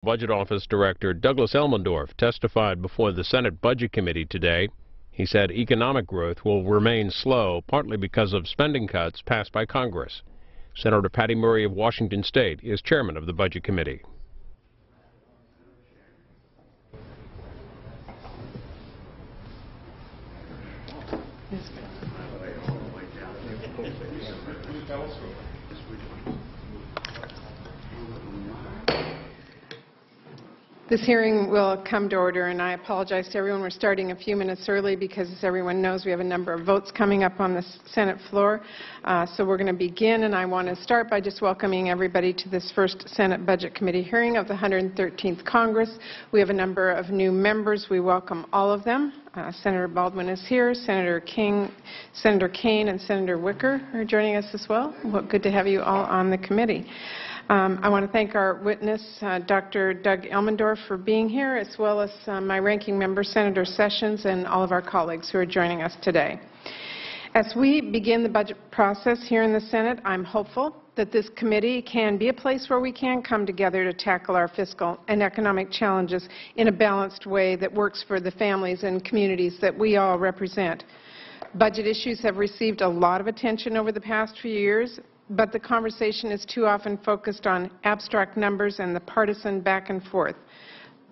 Budget Office Director Douglas Elmendorf testified before the Senate Budget Committee today. He said economic growth will remain slow, partly because of spending cuts passed by Congress. Senator Patty Murray of Washington State is chairman of the Budget Committee. This hearing will come to order, and I apologize to everyone. We're starting a few minutes early because, as everyone knows, we have a number of votes coming up on the Senate floor. So we're going to begin, and I want to start by just welcoming everybody to this first Senate Budget Committee hearing of the 113th Congress. We have a number of new members. We welcome all of them. Senator Baldwin is here. Senator Kane, and Senator Wicker are joining us as well. Well, good to have you all on the committee. I want to thank our witness, Dr. Doug Elmendorf, for being here, as well as my ranking member, Senator Sessions, and all of our colleagues who are joining us today. As we begin the budget process here in the Senate, I'm hopeful that this committee can be a place where we can come together to tackle our fiscal and economic challenges in a balanced way that works for the families and communities that we all represent. Budget issues have received a lot of attention over the past few years, but the conversation is too often focused on abstract numbers and the partisan back and forth.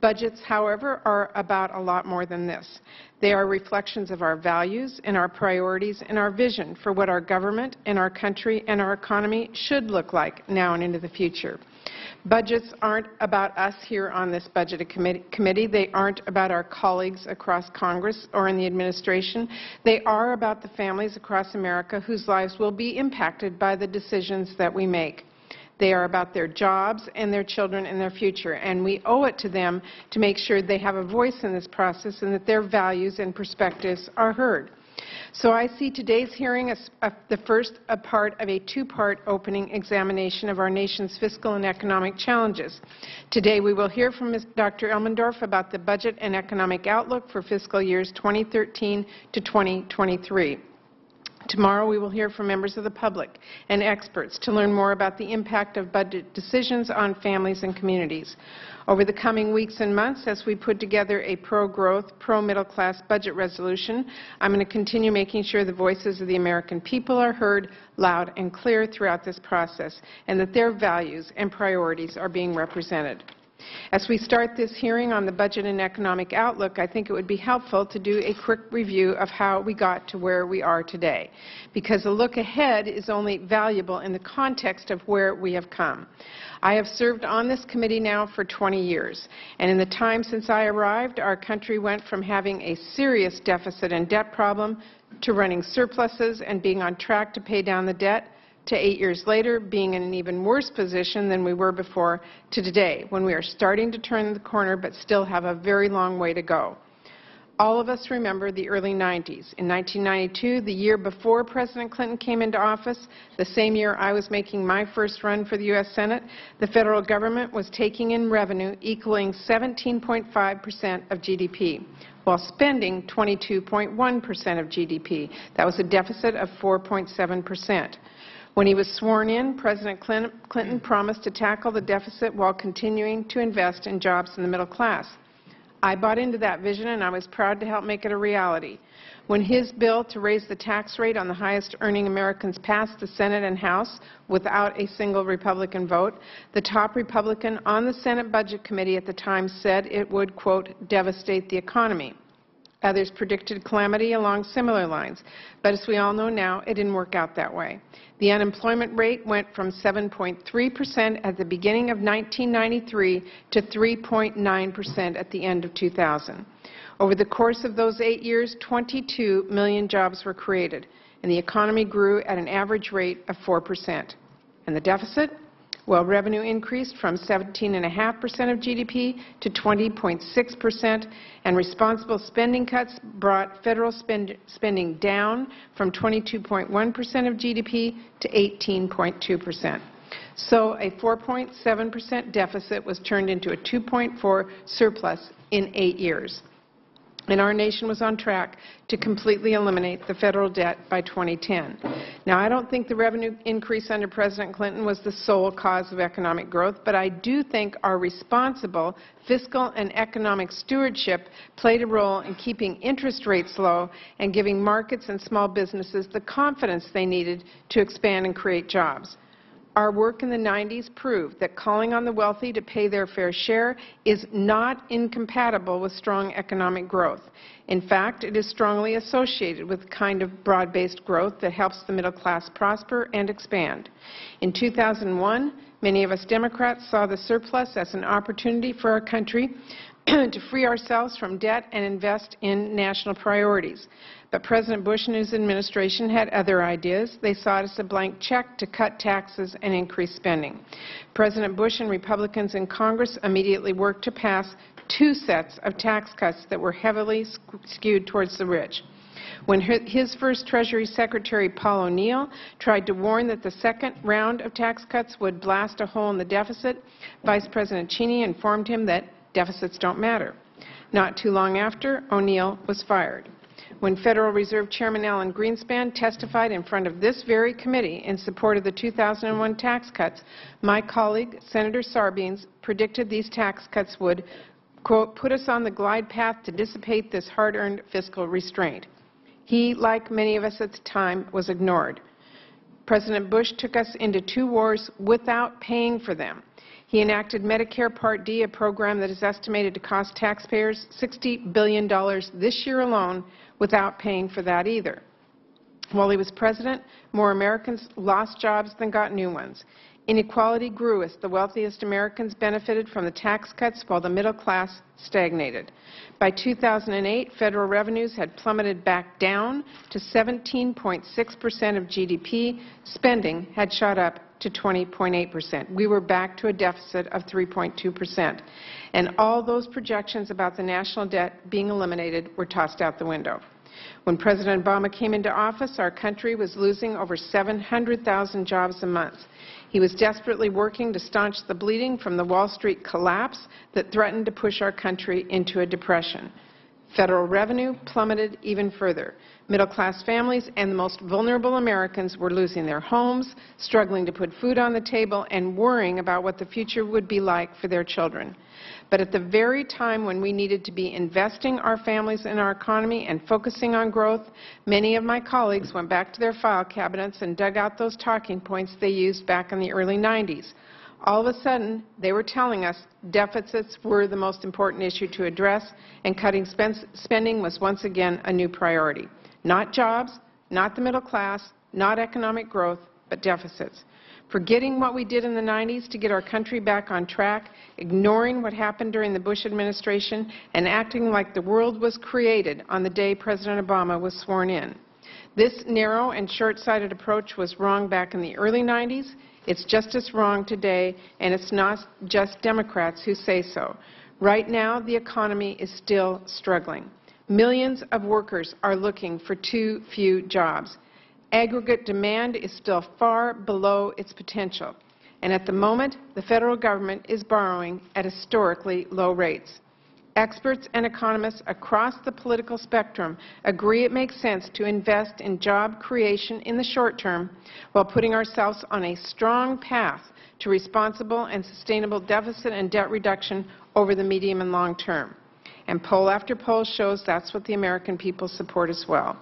Budgets, however, are about a lot more than this. They are reflections of our values and our priorities and our vision for what our government and our country and our economy should look like now and into the future. Budgets aren't about us here on this budget committee. They aren't about our colleagues across Congress or in the administration. They are about the families across America whose lives will be impacted by the decisions that we make. They are about their jobs and their children and their future, and we owe it to them to make sure they have a voice in this process and that their values and perspectives are heard. So I see today's hearing as the first part of a two-part opening examination of our nation's fiscal and economic challenges. Today we will hear from Dr. Elmendorf about the budget and economic outlook for fiscal years 2013 to 2023. Tomorrow we will hear from members of the public and experts to learn more about the impact of budget decisions on families and communities. Over the coming weeks and months, as we put together a pro-growth, pro-middle-class budget resolution, I'm going to continue making sure the voices of the American people are heard loud and clear throughout this process, and that their values and priorities are being represented. As we start this hearing on the budget and economic outlook, I think it would be helpful to do a quick review of how we got to where we are today, because a look ahead is only valuable in the context of where we have come. I have served on this committee now for 20 years, and in the time since I arrived, our country went from having a serious deficit and debt problem to running surpluses and being on track to pay down the debt, to 8 years later being in an even worse position than we were before, to today, when we are starting to turn the corner but still have a very long way to go. All of us remember the early 90s. In 1992, the year before President Clinton came into office, the same year I was making my first run for the U.S. Senate, the federal government was taking in revenue equaling 17.5% of GDP, while spending 22.1% of GDP. That was a deficit of 4.7%. When he was sworn in, President Clinton promised to tackle the deficit while continuing to invest in jobs in the middle class. I bought into that vision, and I was proud to help make it a reality. When his bill to raise the tax rate on the highest-earning Americans passed the Senate and House without a single Republican vote, the top Republican on the Senate Budget Committee at the time said it would, quote, devastate the economy. Others predicted calamity along similar lines, but as we all know now, it didn't work out that way. The unemployment rate went from 7.3% at the beginning of 1993 to 3.9% at the end of 2000. Over the course of those 8 years, 22 million jobs were created, and the economy grew at an average rate of 4%. And the deficit? Well, revenue increased from 17.5% of GDP to 20.6%, and responsible spending cuts brought federal spending down from 22.1% of GDP to 18.2%. So a 4.7% deficit was turned into a 2.4% surplus in 8 years. and our nation was on track to completely eliminate the federal debt by 2010. Now, I don't think the revenue increase under President Clinton was the sole cause of economic growth, but I do think our responsible fiscal and economic stewardship played a role in keeping interest rates low and giving markets and small businesses the confidence they needed to expand and create jobs. Our work in the 90s proved that calling on the wealthy to pay their fair share is not incompatible with strong economic growth. In fact, it is strongly associated with the kind of broad-based growth that helps the middle class prosper and expand. In 2001, many of us Democrats saw the surplus as an opportunity for our country to free ourselves from debt and invest in national priorities. But President Bush and his administration had other ideas. They saw it as a blank check to cut taxes and increase spending. President Bush and Republicans in Congress immediately worked to pass 2 sets of tax cuts that were heavily skewed towards the rich. When his first Treasury Secretary, Paul O'Neill, tried to warn that the second round of tax cuts would blast a hole in the deficit, Vice President Cheney informed him that deficits don't matter. Not too long after, O'Neill was fired. When Federal Reserve Chairman Alan Greenspan testified in front of this very committee in support of the 2001 tax cuts, my colleague, Senator Sarbanes, predicted these tax cuts would, quote, put us on the glide path to dissipate this hard-earned fiscal restraint. He, like many of us at the time, was ignored. President Bush took us into 2 wars without paying for them. He enacted Medicare Part D, a program that is estimated to cost taxpayers $60 billion this year alone, without paying for that either. While he was president, more Americans lost jobs than got new ones. Inequality grew as the wealthiest Americans benefited from the tax cuts while the middle class stagnated. By 2008, federal revenues had plummeted back down to 17.6% of GDP. Spending had shot up to 20.8%. We were back to a deficit of 3.2%. And all those projections about the national debt being eliminated were tossed out the window. When President Obama came into office, our country was losing over 700,000 jobs a month. He was desperately working to staunch the bleeding from the Wall Street collapse that threatened to push our country into a depression. Federal revenue plummeted even further. Middle-class families and the most vulnerable Americans were losing their homes, struggling to put food on the table, and worrying about what the future would be like for their children. But at the very time when we needed to be investing our families in our economy and focusing on growth, many of my colleagues went back to their file cabinets and dug out those talking points they used back in the early 90s. All of a sudden, they were telling us deficits were the most important issue to address, and cutting spending was once again a new priority. Not jobs, not the middle class, not economic growth, but deficits. Forgetting what we did in the 90s to get our country back on track, ignoring what happened during the Bush administration, and acting like the world was created on the day President Obama was sworn in. This narrow and short-sighted approach was wrong back in the early 90s. It's just as wrong today, and it's not just Democrats who say so. Right now, the economy is still struggling. Millions of workers are looking for too few jobs. Aggregate demand is still far below its potential, and at the moment, the federal government is borrowing at historically low rates. Experts and economists across the political spectrum agree it makes sense to invest in job creation in the short term while putting ourselves on a strong path to responsible and sustainable deficit and debt reduction over the medium and long term. And poll after poll shows that's what the American people support as well.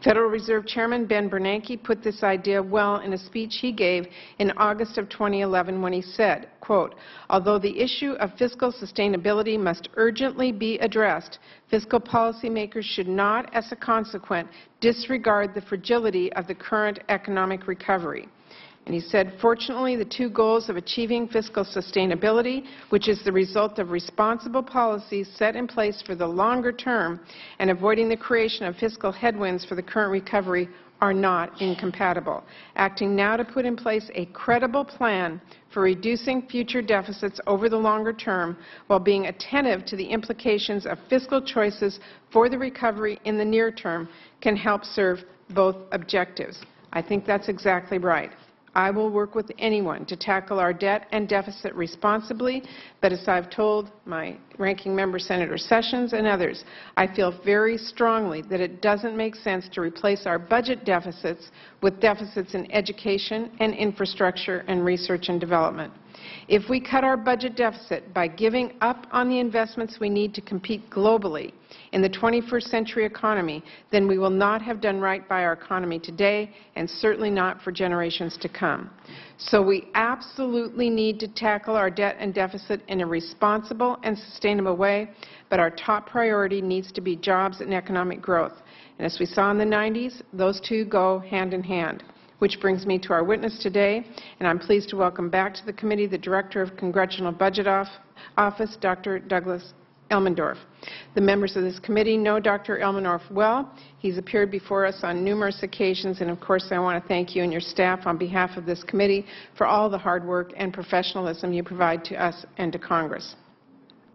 Federal Reserve Chairman Ben Bernanke put this idea well in a speech he gave in August of 2011 when he said, quote, although the issue of fiscal sustainability must urgently be addressed, fiscal policymakers should not, as a consequence, disregard the fragility of the current economic recovery. And he said, fortunately, the 2 goals of achieving fiscal sustainability, which is the result of responsible policies set in place for the longer term, and avoiding the creation of fiscal headwinds for the current recovery, are not incompatible. Acting now to put in place a credible plan for reducing future deficits over the longer term while being attentive to the implications of fiscal choices for the recovery in the near term can help serve both objectives. I think that's exactly right. I will work with anyone to tackle our debt and deficit responsibly, but as I've told my ranking member, Senator Sessions, and others, I feel very strongly that it doesn't make sense to replace our budget deficits with deficits in education and infrastructure and research and development. If we cut our budget deficit by giving up on the investments we need to compete globally in the 21st century economy, then we will not have done right by our economy today and certainly not for generations to come. So we absolutely need to tackle our debt and deficit in a responsible and sustainable way, but our top priority needs to be jobs and economic growth. And as we saw in the 90s, those two go hand in hand. Which brings me to our witness today, and I'm pleased to welcome back to the committee the Director of Congressional Budget Office, Dr. Douglas Elmendorf. The members of this committee know Dr. Elmendorf well. He's appeared before us on numerous occasions, and of course I want to thank you and your staff on behalf of this committee for all the hard work and professionalism you provide to us and to Congress.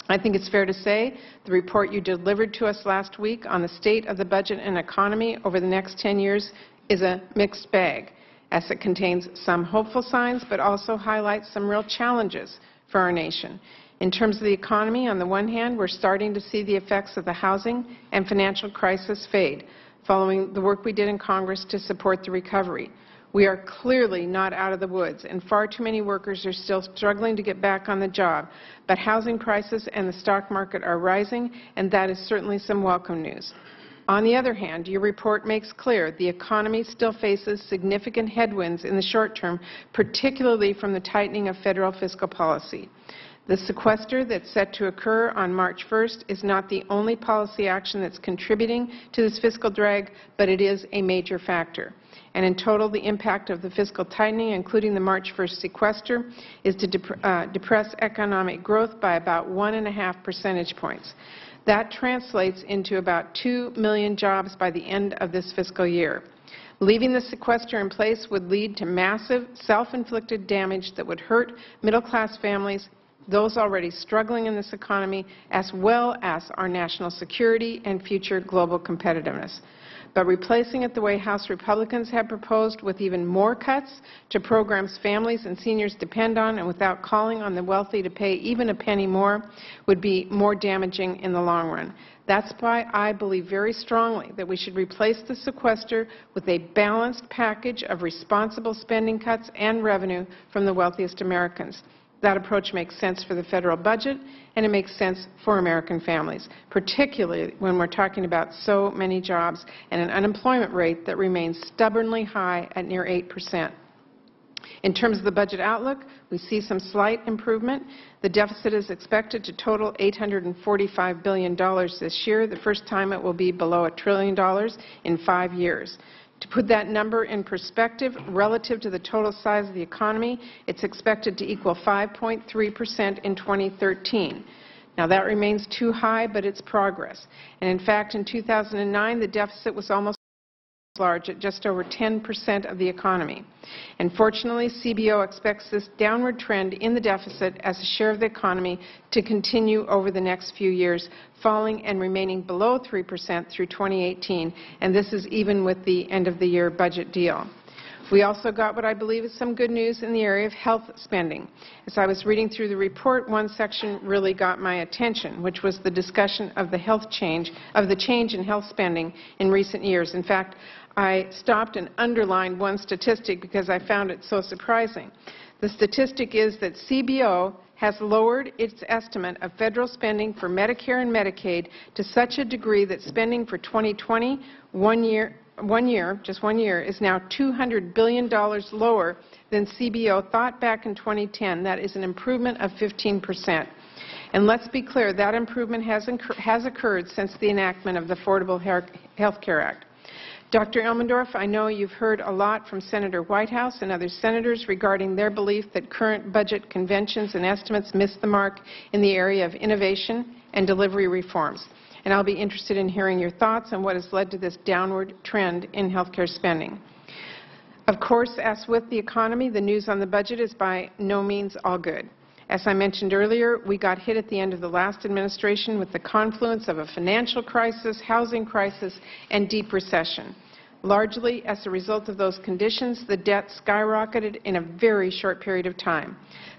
I think it's fair to say the report you delivered to us last week on the state of the budget and economy over the next 10 years is a mixed bag, as it contains some hopeful signs but also highlights some real challenges for our nation. In terms of the economy, on the one hand, we're starting to see the effects of the housing and financial crisis fade, following the work we did in Congress to support the recovery. We are clearly not out of the woods, and far too many workers are still struggling to get back on the job. But housing prices and the stock market are rising, and that is certainly some welcome news. On the other hand, your report makes clear the economy still faces significant headwinds in the short term, particularly from the tightening of federal fiscal policy. The sequester that's set to occur on March 1st is not the only policy action that's contributing to this fiscal drag, but it is a major factor. And in total, the impact of the fiscal tightening, including the March 1st sequester, is to depress economic growth by about 1.5 percentage points. That translates into about 2 million jobs by the end of this fiscal year. Leaving the sequester in place would lead to massive self-inflicted damage that would hurt middle-class families, those already struggling in this economy, as well as our national security and future global competitiveness. But replacing it the way House Republicans have proposed, with even more cuts to programs families and seniors depend on, and without calling on the wealthy to pay even a penny more, would be more damaging in the long run. That's why I believe very strongly that we should replace the sequester with a balanced package of responsible spending cuts and revenue from the wealthiest Americans. That approach makes sense for the federal budget, and it makes sense for American families, particularly when we're talking about so many jobs and an unemployment rate that remains stubbornly high at near 8%. In terms of the budget outlook, we see some slight improvement. The deficit is expected to total $845 billion this year, the first time it will be below $1 trillion in 5 years. To put that number in perspective, relative to the total size of the economy, it's expected to equal 5.3% in 2013. Now, that remains too high, but it's progress. And in fact, in 2009, the deficit was almost large at just over 10% of the economy. And fortunately, CBO expects this downward trend in the deficit as a share of the economy to continue over the next few years, falling and remaining below 3% through 2018, and this is even with the end-of-the-year budget deal. We also got what I believe is some good news in the area of health spending. As I was reading through the report, one section really got my attention, which was the discussion of the change in health spending in recent years. In fact, I stopped and underlined one statistic because I found it so surprising. The statistic is that CBO has lowered its estimate of federal spending for Medicare and Medicaid to such a degree that spending for 2020, just 1 year, is now $200 billion lower than CBO thought back in 2010. That is an improvement of 15%. And let's be clear, that improvement has occurred since the enactment of the Affordable Health Care Act. Dr. Elmendorf, I know you've heard a lot from Senator Whitehouse and other senators regarding their belief that current budget conventions and estimates miss the mark in the area of innovation and delivery reforms. And I'll be interested in hearing your thoughts on what has led to this downward trend in health care spending. Of course, as with the economy, the news on the budget is by no means all good. As I mentioned earlier, we got hit at the end of the last administration with the confluence of a financial crisis, housing crisis, and deep recession. Largely as a result of those conditions, the debt skyrocketed in a very short period of time.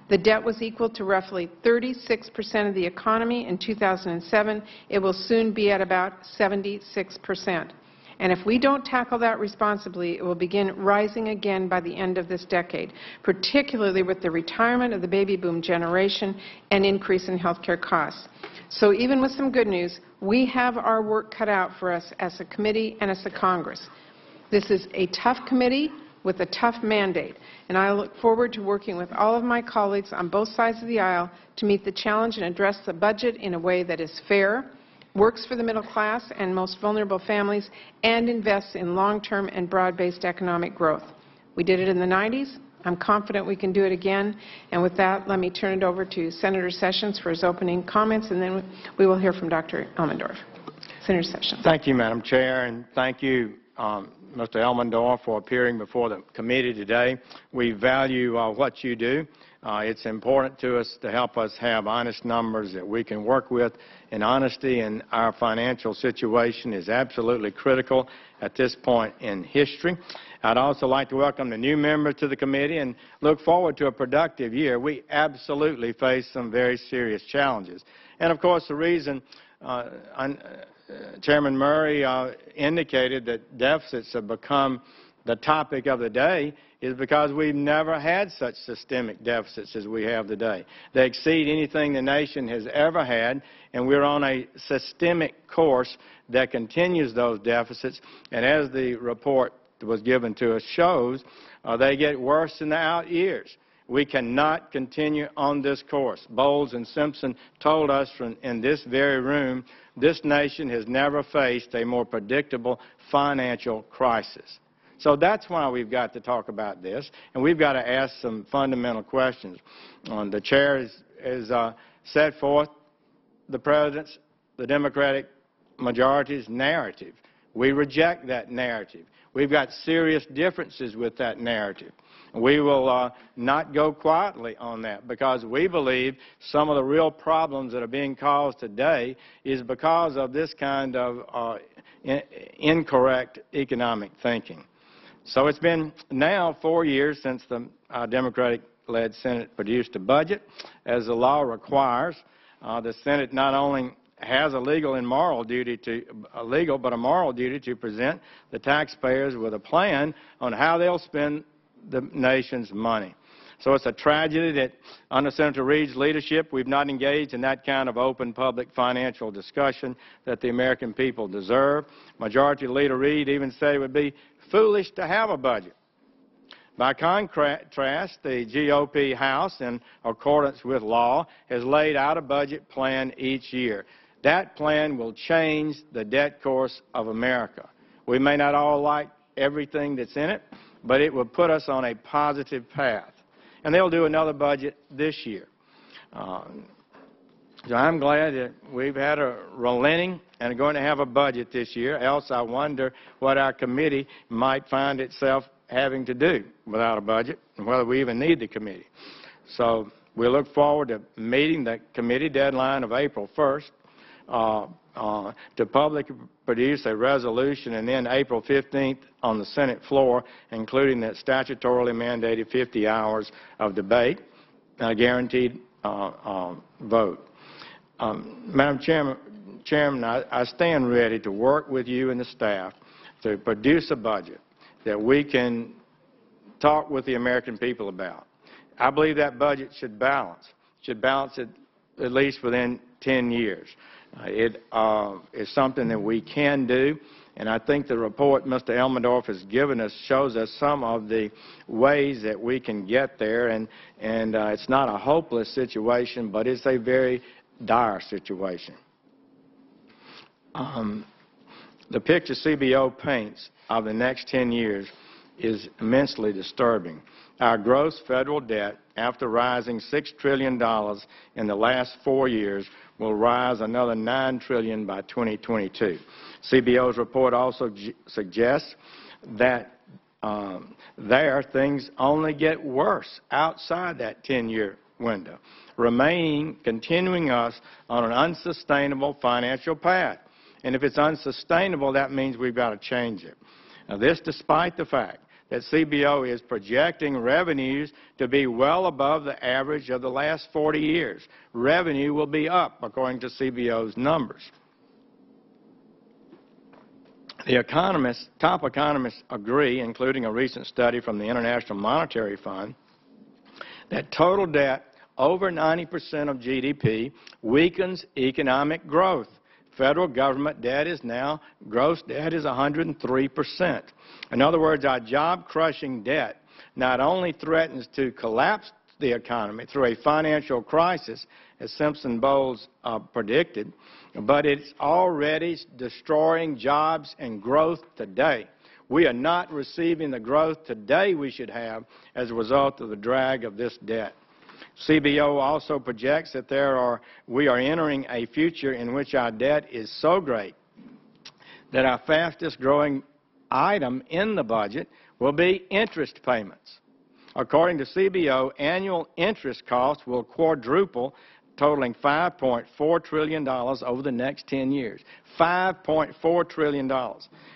The debt was equal to roughly 36% of the economy in 2007. It will soon be at about 76%. And if we don't tackle that responsibly, it will begin rising again by the end of this decade, particularly with the retirement of the baby boom generation and increase in health care costs. So even with some good news, we have our work cut out for us as a committee and as a Congress. This is a tough committee with a tough mandate, and I look forward to working with all of my colleagues on both sides of the aisle to meet the challenge and address the budget in a way that is fair, works for the middle class and most vulnerable families, and invests in long-term and broad-based economic growth. We did it in the 90s. I'm confident we can do it again. And with that, let me turn it over to Senator Sessions for his opening comments, and then we will hear from Dr. Elmendorf. Senator Sessions. Thank you, Madam Chair, and thank you, Mr. Elmendorf, for appearing before the committee today. We value what you do. It's important to us to help us have honest numbers that we can work with, and honesty in our financial situation is absolutely critical at this point in history. I'd also like to welcome the new members to the committee and look forward to a productive year. We absolutely face some very serious challenges. And, of course, the reason Chairman Murray indicated that deficits have become the topic of the day is because we've never had such systemic deficits as we have today. They exceed anything the nation has ever had, and we're on a systemic course that continues those deficits. And as the report that was given to us shows, they get worse in the out years. We cannot continue on this course. Bowles and Simpson told us in this very room, this nation has never faced a more predictable financial crisis. So that's why we've got to talk about this, and we've got to ask some fundamental questions. The Chair has set forth the President's, the Democratic majority's narrative. We reject that narrative. We've got serious differences with that narrative. We will not go quietly on that, because we believe some of the real problems that are being caused today is because of this kind of incorrect economic thinking. So it's been now 4 years since the Democratic-led Senate produced a budget. As the law requires, the Senate not only has a legal and moral duty but a moral duty to present the taxpayers with a plan on how they'll spend the nation's money. So it's a tragedy that under Senator Reid's leadership, we've not engaged in that kind of open public financial discussion that the American people deserve. Majority Leader Reid even said it would be foolish to have a budget. By contrast, the GOP House, in accordance with law, has laid out a budget plan each year. That plan will change the debt course of America. We may not all like everything that's in it, but it will put us on a positive path. And they'll do another budget this year. So I'm glad that we've had a relenting and are going to have a budget this year, else I wonder what our committee might find itself having to do without a budget, and whether we even need the committee. So we look forward to meeting the committee deadline of April 1st to publicly produce a resolution, and then April 15th on the Senate floor, including that statutorily mandated 50 hours of debate and a guaranteed vote. Madam Chairman, I stand ready to work with you and the staff to produce a budget that we can talk with the American people about. I believe that budget should balance it at least within 10 years. It is something that we can do, and I think the report Mr. Elmendorf has given us shows us some of the ways that we can get there, and it's not a hopeless situation, but it's a very dire situation. The picture CBO paints of the next 10 years is immensely disturbing. Our gross federal debt, after rising $6 trillion in the last 4 years, will rise another $9 trillion by 2022. CBO's report also suggests that things only get worse outside that 10-year window, continuing us on an unsustainable financial path. And if it's unsustainable, that means we've got to change it. Now, this despite the fact that CBO is projecting revenues to be well above the average of the last 40 years. Revenue will be up, according to CBO's numbers. The top economists agree, including a recent study from the International Monetary Fund, that total debt over 90% of GDP weakens economic growth. Federal government debt is now, gross debt is 103%. In other words, our job-crushing debt not only threatens to collapse the economy through a financial crisis, as Simpson-Bowles predicted, but it's already destroying jobs and growth today. We are not receiving the growth today we should have as a result of the drag of this debt. CBO also projects that we are entering a future in which our debt is so great that our fastest growing item in the budget will be interest payments. According to CBO, annual interest costs will quadruple, totaling $5.4 trillion over the next 10 years. $5.4 trillion.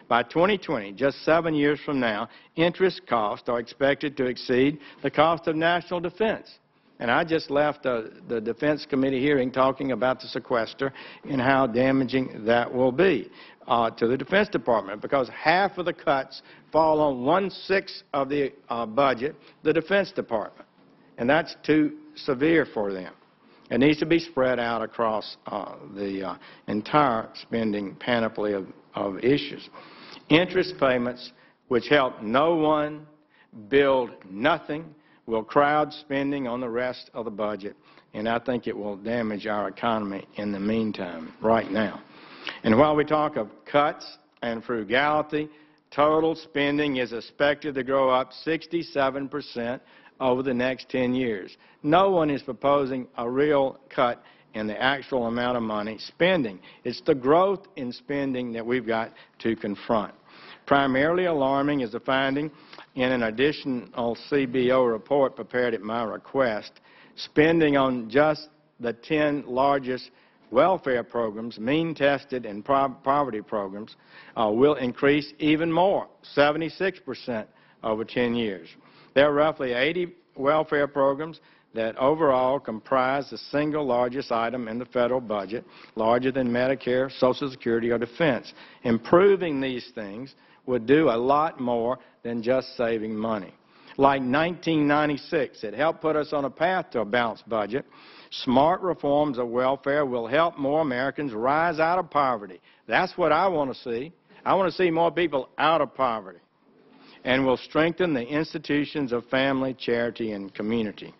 By 2020, just 7 years from now, interest costs are expected to exceed the cost of national defense. And I just left the Defense Committee hearing talking about the sequester and how damaging that will be to the Defense Department, because half of the cuts fall on 1/6 of the budget, the Defense Department. And that's too severe for them. It needs to be spread out across the entire spending panoply of issues. Interest payments, which help no one, build nothing, will crowd spending on the rest of the budget, and I think it will damage our economy in the meantime, right now. And while we talk of cuts and frugality, total spending is expected to grow up 67% over the next 10 years. No one is proposing a real cut in the actual amount of money spending. It's the growth in spending that we've got to confront. Primarily alarming is the finding in an additional CBO report prepared at my request. Spending on just the 10 largest welfare programs, mean-tested and poverty programs, will increase even more, 76% over 10 years. There are roughly 80 welfare programs that overall comprise the single largest item in the federal budget, larger than Medicare, Social Security, or defense. Improving these things would do a lot more than just saving money. Like 1996, it helped put us on a path to a balanced budget. Smart reforms of welfare will help more Americans rise out of poverty. That's what I want to see. I want to see more people out of poverty, and will strengthen the institutions of family, charity, and community.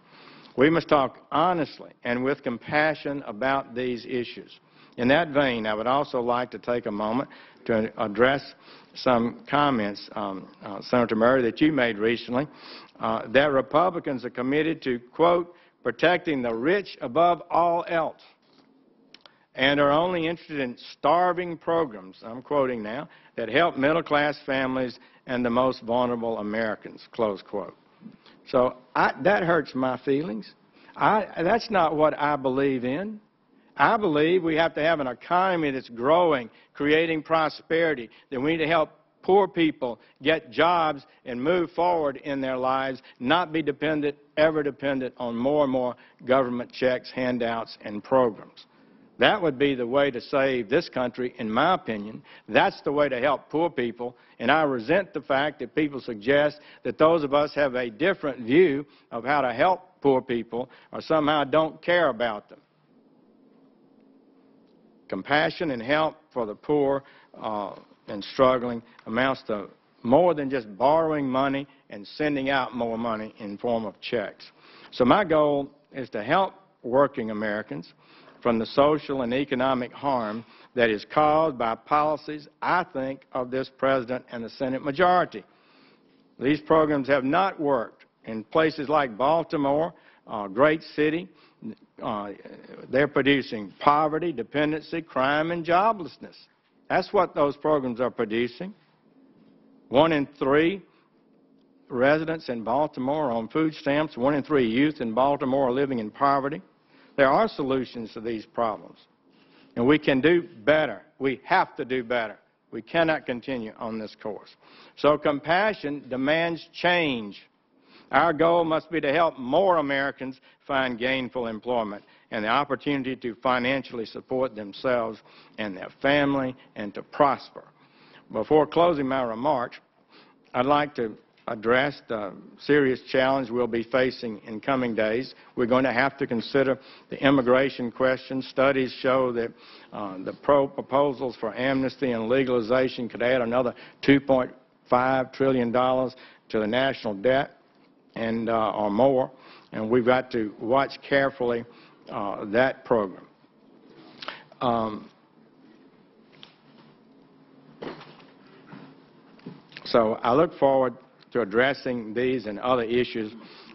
We must talk honestly and with compassion about these issues. In that vein, I would also like to take a moment to address some comments, Senator Murray, that you made recently, that Republicans are committed to, quote, protecting the rich above all else, and are only interested in starving programs, I'm quoting now, that help middle-class families and the most vulnerable Americans, close quote. So that hurts my feelings. That's not what I believe in. I believe we have to have an economy that's growing, creating prosperity, that we need to help poor people get jobs and move forward in their lives, not be ever dependent on more and more government checks, handouts, and programs. That would be the way to save this country, in my opinion. That's the way to help poor people, and I resent the fact that people suggest that those of us have a different view of how to help poor people or somehow don't care about them. Compassion and help for the poor and struggling amounts to more than just borrowing money and sending out more money in form of checks. So my goal is to help working Americans from the social and economic harm that is caused by policies, I think, of this President and the Senate majority. These programs have not worked. In places like Baltimore, a great city, they're producing poverty, dependency, crime, and joblessness. That's what those programs are producing. 1 in 3 residents in Baltimore are on food stamps. 1 in 3 youth in Baltimore are living in poverty. There are solutions to these problems, and we can do better. We have to do better We cannot continue on this course. So compassion demands change. Our goal must be to help more Americans find gainful employment and the opportunity to financially support themselves and their family and to prosper. Before closing my remarks, I'd like to address the serious challenge we'll be facing in coming days. We're going to have to consider the immigration question. Studies show that the proposals for amnesty and legalization could add another $2.5 trillion to the national debt and or more, and we've got to watch carefully that program. So I look forward to addressing these and other issues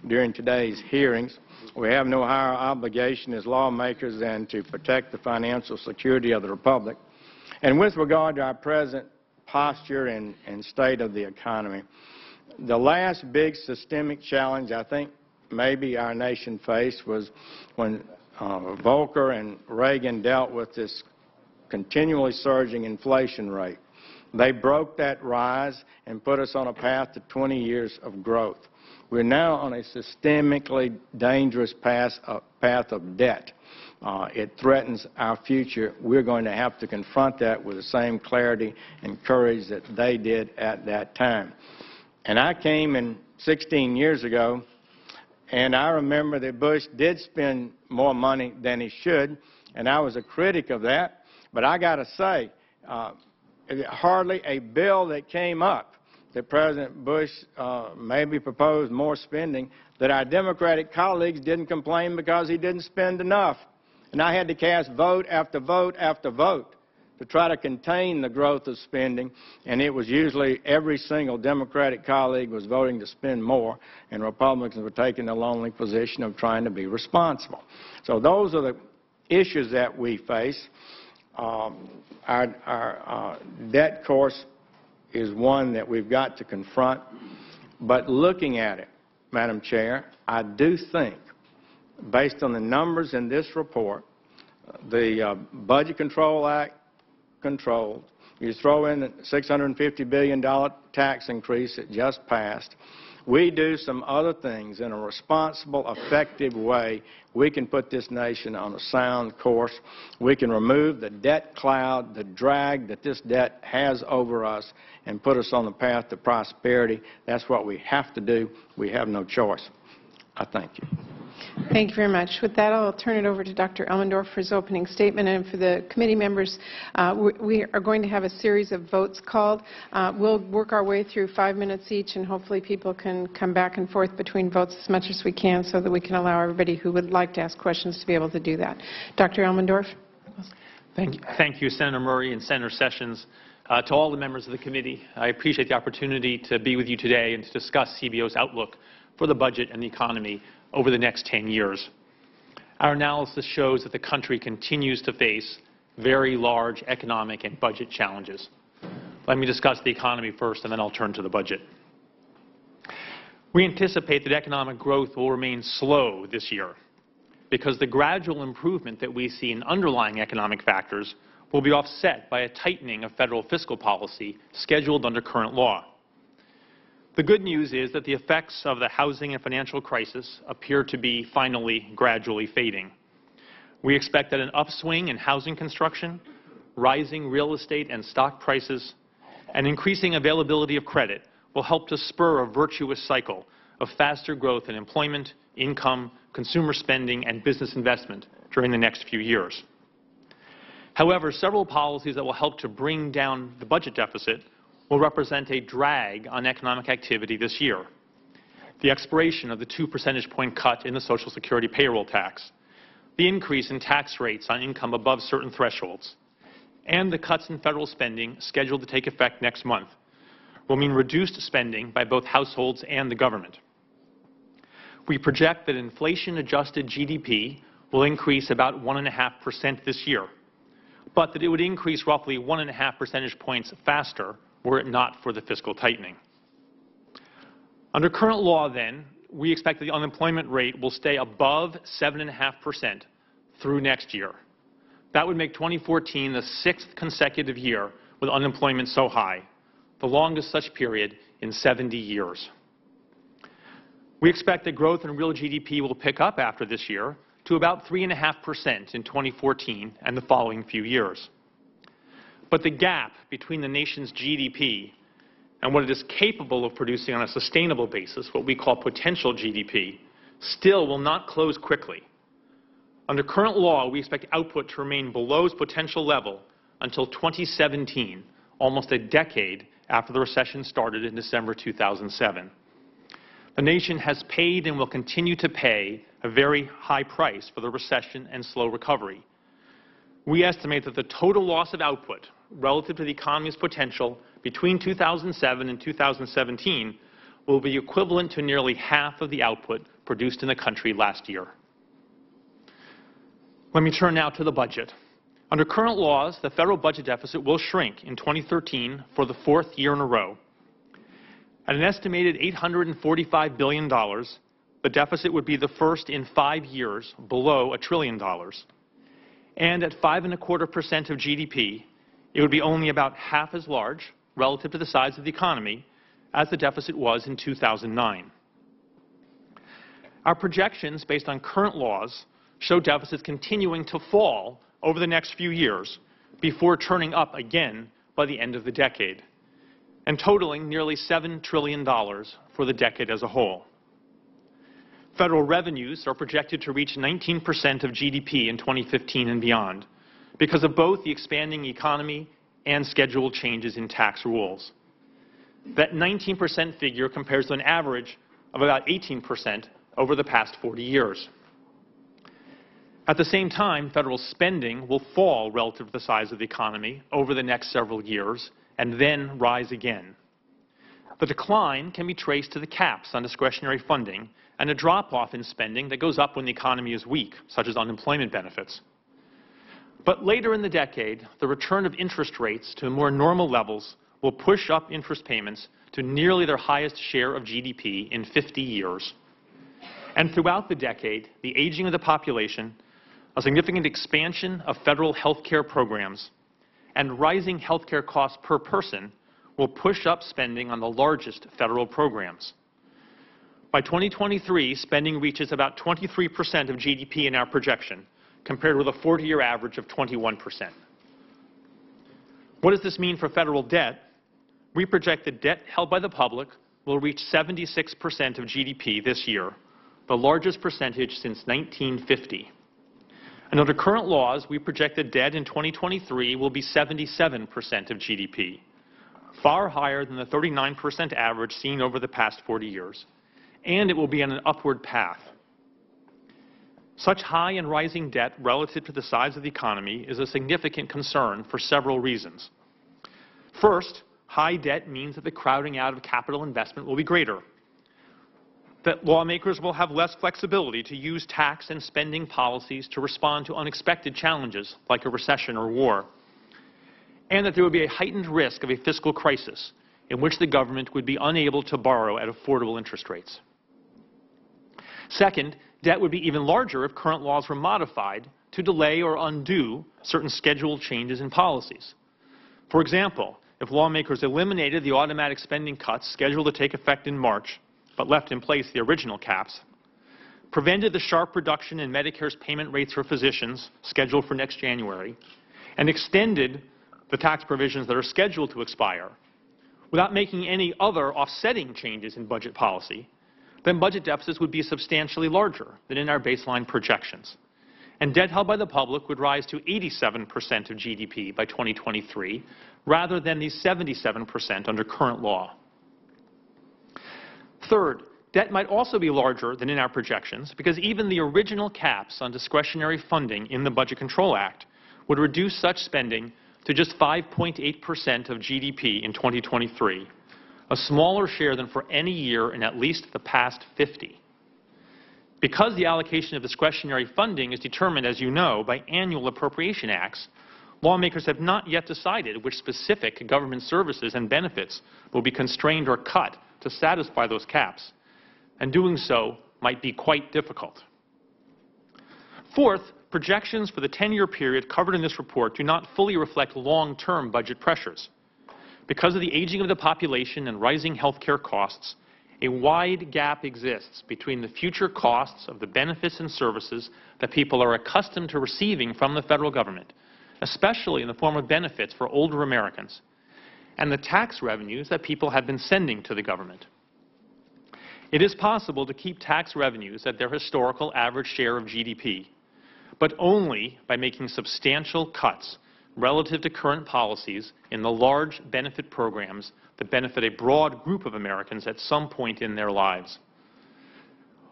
during today's hearings. We have no higher obligation as lawmakers than to protect the financial security of the Republic. And with regard to our present posture and state of the economy, the last big systemic challenge I think maybe our nation faced was when Volcker and Reagan dealt with this continually surging inflation rate. They broke that rise and put us on a path to 20 years of growth. We're now on a systemically dangerous path of debt. It threatens our future. We're going to have to confront that with the same clarity and courage that they did at that time. And I came in 16 years ago, and I remember that Bush did spend more money than he should, and I was a critic of that. But I got to say, hardly a bill that came up that President Bush maybe proposed more spending that our Democratic colleagues didn't complain because he didn't spend enough. And I had to cast vote after vote after vote to try to contain the growth of spending, and it was usually every single Democratic colleague was voting to spend more, and Republicans were taking the lonely position of trying to be responsible. So those are the issues that we face. Our debt course is one that we've got to confront, but looking at it, Madam Chair, I do think, based on the numbers in this report, the Budget Control Act controlled, you throw in the $650 billion tax increase that just passed, we do some other things in a responsible, effective way, we can put this nation on a sound course. We can remove the debt cloud, the drag that this debt has over us, and put us on the path to prosperity. That's what we have to do. We have no choice. I thank you. Thank you very much. With that, I'll turn it over to Dr. Elmendorf for his opening statement. And for the committee members, we are going to have a series of votes called. We'll work our way through 5 minutes each, and hopefully people can come back and forth between votes as much as we can so that we can allow everybody who would like to ask questions to be able to do that. Dr. Elmendorf. Thank you, Senator Murray and Senator Sessions. To all the members of the committee, I appreciate the opportunity to be with you today and to discuss CBO's outlook for the budget and the economy over the next 10 years. Our analysis shows that the country continues to face very large economic and budget challenges. Let me discuss the economy first, and then I'll turn to the budget. We anticipate that economic growth will remain slow this year because the gradual improvement that we see in underlying economic factors will be offset by a tightening of federal fiscal policy scheduled under current law. The good news is that the effects of the housing and financial crisis appear to be finally gradually fading. We expect that an upswing in housing construction, rising real estate and stock prices, and increasing availability of credit will help to spur a virtuous cycle of faster growth in employment, income, consumer spending, and business investment during the next few years. However, several policies that will help to bring down the budget deficit will represent a drag on economic activity this year. The expiration of the 2 percentage point cut in the Social Security payroll tax, the increase in tax rates on income above certain thresholds, and the cuts in federal spending scheduled to take effect next month will mean reduced spending by both households and the government. We project that inflation-adjusted GDP will increase about 1.5% this year, but that it would increase roughly 1.5 percentage points faster were it not for the fiscal tightening. Under current law, then, we expect that the unemployment rate will stay above 7.5% through next year. That would make 2014 the 6th consecutive year with unemployment so high, the longest such period in 70 years. We expect that growth in real GDP will pick up after this year to about 3.5% in 2014 and the following few years. But the gap between the nation's GDP and what it is capable of producing on a sustainable basis, what we call potential GDP, still will not close quickly. Under current law, we expect output to remain below its potential level until 2017, almost a decade after the recession started in December 2007. The nation has paid and will continue to pay a very high price for the recession and slow recovery. We estimate that the total loss of output relative to the economy's potential between 2007 and 2017 will be equivalent to nearly half of the output produced in the country last year. Let me turn now to the budget. Under current laws, the federal budget deficit will shrink in 2013 for the fourth year in a row. At an estimated $845 billion, the deficit would be the first in 5 years below $1 trillion. And at 5.25% of GDP, it would be only about half as large, relative to the size of the economy, as the deficit was in 2009. Our projections, based on current laws, show deficits continuing to fall over the next few years before turning up again by the end of the decade, and totaling nearly $7 trillion for the decade as a whole. Federal revenues are projected to reach 19% of GDP in 2015 and beyond because of both the expanding economy and scheduled changes in tax rules. That 19% figure compares to an average of about 18% over the past 40 years. At the same time, federal spending will fall relative to the size of the economy over the next several years and then rise again. The decline can be traced to the caps on discretionary funding and a drop-off in spending that goes up when the economy is weak, such as unemployment benefits. But later in the decade, the return of interest rates to more normal levels will push up interest payments to nearly their highest share of GDP in 50 years. And throughout the decade, the aging of the population, a significant expansion of federal health care programs, and rising health care costs per person will push up spending on the largest federal programs. By 2023, spending reaches about 23% of GDP in our projection, compared with a 40-year average of 21%. What does this mean for federal debt? We project that debt held by the public will reach 76% of GDP this year, the largest percentage since 1950. And under current laws, we project that debt in 2023 will be 77% of GDP, far higher than the 39% average seen over the past 40 years. And it will be on an upward path. Such high and rising debt relative to the size of the economy is a significant concern for several reasons. First, high debt means that the crowding out of capital investment will be greater, that lawmakers will have less flexibility to use tax and spending policies to respond to unexpected challenges like a recession or war, and that there would be a heightened risk of a fiscal crisis in which the government would be unable to borrow at affordable interest rates. Second, debt would be even larger if current laws were modified to delay or undo certain scheduled changes in policies. For example, if lawmakers eliminated the automatic spending cuts scheduled to take effect in March, but left in place the original caps, prevented the sharp reduction in Medicare's payment rates for physicians scheduled for next January, and extended the tax provisions that are scheduled to expire, without making any other offsetting changes in budget policy, then budget deficits would be substantially larger than in our baseline projections. And debt held by the public would rise to 87% of GDP by 2023, rather than the 77% under current law. Third, debt might also be larger than in our projections because even the original caps on discretionary funding in the Budget Control Act would reduce such spending to just 5.8% of GDP in 2023, a smaller share than for any year in at least the past 50. Because the allocation of discretionary funding is determined, as you know, by annual appropriation acts, lawmakers have not yet decided which specific government services and benefits will be constrained or cut to satisfy those caps, and doing so might be quite difficult. Fourth, projections for the 10-year period covered in this report do not fully reflect long-term budget pressures. Because of the aging of the population and rising health care costs, a wide gap exists between the future costs of the benefits and services that people are accustomed to receiving from the federal government, especially in the form of benefits for older Americans, and the tax revenues that people have been sending to the government. It is possible to keep tax revenues at their historical average share of GDP, but only by making substantial cuts relative to current policies in the large benefit programs that benefit a broad group of Americans at some point in their lives.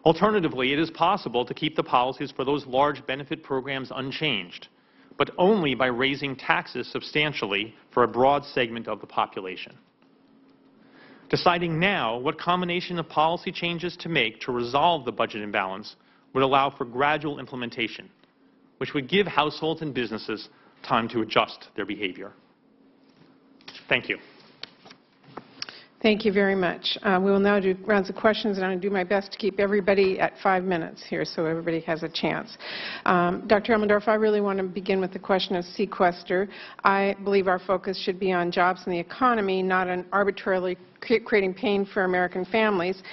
Alternatively, it is possible to keep the policies for those large benefit programs unchanged, but only by raising taxes substantially for a broad segment of the population. Deciding now what combination of policy changes to make to resolve the budget imbalance would allow for gradual implementation, which would give households and businesses time to adjust their behavior. Thank you. Thank you very much. We will now do rounds of questions, and I'm going to do my best to keep everybody at 5 minutes here so everybody has a chance. Dr. Elmendorf, I really want to begin with the question of sequester. I believe our focus should be on jobs and the economy, not on arbitrarily creating pain for American families.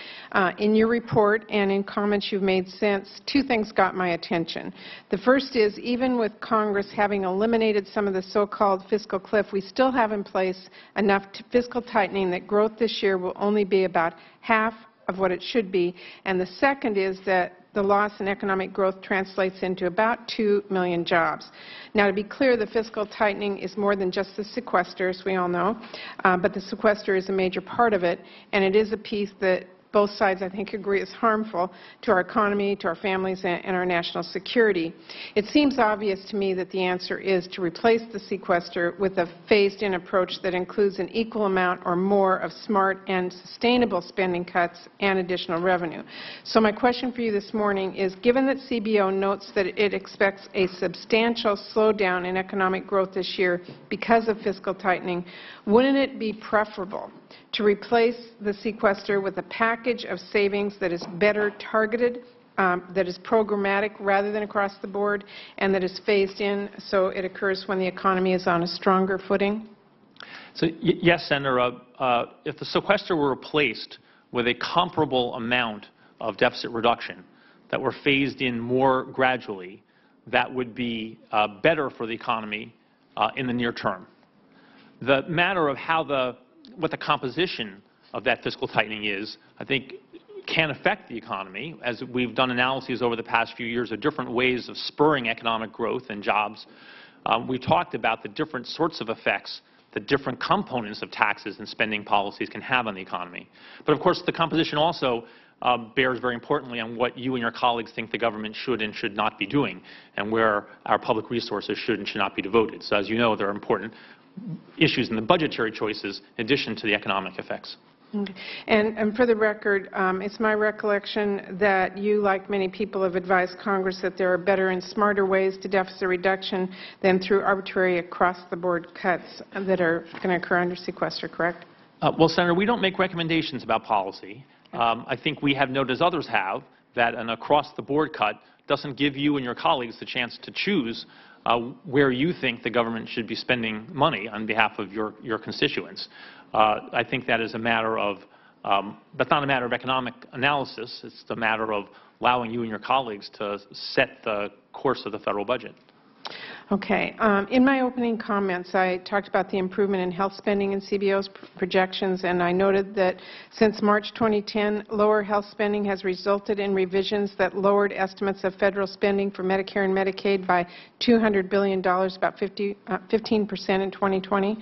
In your report and in comments you've made since, two things got my attention. The first is, even with Congress having eliminated some of the so-called fiscal cliff, we still have in place enough fiscal tightening that growth this year will only be about half of what it should be. And the second is that the loss in economic growth translates into about 2 million jobs. Now, to be clear, the fiscal tightening is more than just the sequester, as we all know, but the sequester is a major part of it, and it is a piece that both sides, I think, agree is harmful to our economy, to our families, and our national security. It seems obvious to me that the answer is to replace the sequester with a phased-in approach that includes an equal amount or more of smart and sustainable spending cuts and additional revenue. So my question for you this morning is, given that CBO notes that it expects a substantial slowdown in economic growth this year because of fiscal tightening, wouldn't it be preferable to replace the sequester with a package of savings that is better targeted, that is programmatic rather than across the board, and that is phased in so it occurs when the economy is on a stronger footing? So, yes, Senator, if the sequester were replaced with a comparable amount of deficit reduction that were phased in more gradually, that would be better for the economy in the near term. The matter of what the composition of that fiscal tightening is, I think, can affect the economy, as we've done analyses over the past few years of different ways of spurring economic growth and jobs. We talked about the different sorts of effects the different components of taxes and spending policies can have on the economy. But of course, the composition also bears very importantly on what you and your colleagues think the government should and should not be doing, and where our public resources should and should not be devoted. So as you know, there are important issues in the budgetary choices in addition to the economic effects. Okay. And for the record, it's my recollection that you, like many people, have advised Congress that there are better and smarter ways to deficit reduction than through arbitrary across-the-board cuts that are going to occur under sequester, correct? Well, Senator, we don't make recommendations about policy. I think we have noted, as others have, that an across-the-board cut doesn't give you and your colleagues the chance to choose where you think the government should be spending money on behalf of your constituents. I think that is a matter of, that's not a matter of economic analysis. It's a matter of allowing you and your colleagues to set the course of the federal budget. Okay. In my opening comments, I talked about the improvement in health spending in CBO's projections, and I noted that since March 2010, lower health spending has resulted in revisions that lowered estimates of federal spending for Medicare and Medicaid by $200 billion, about 15% in 2020.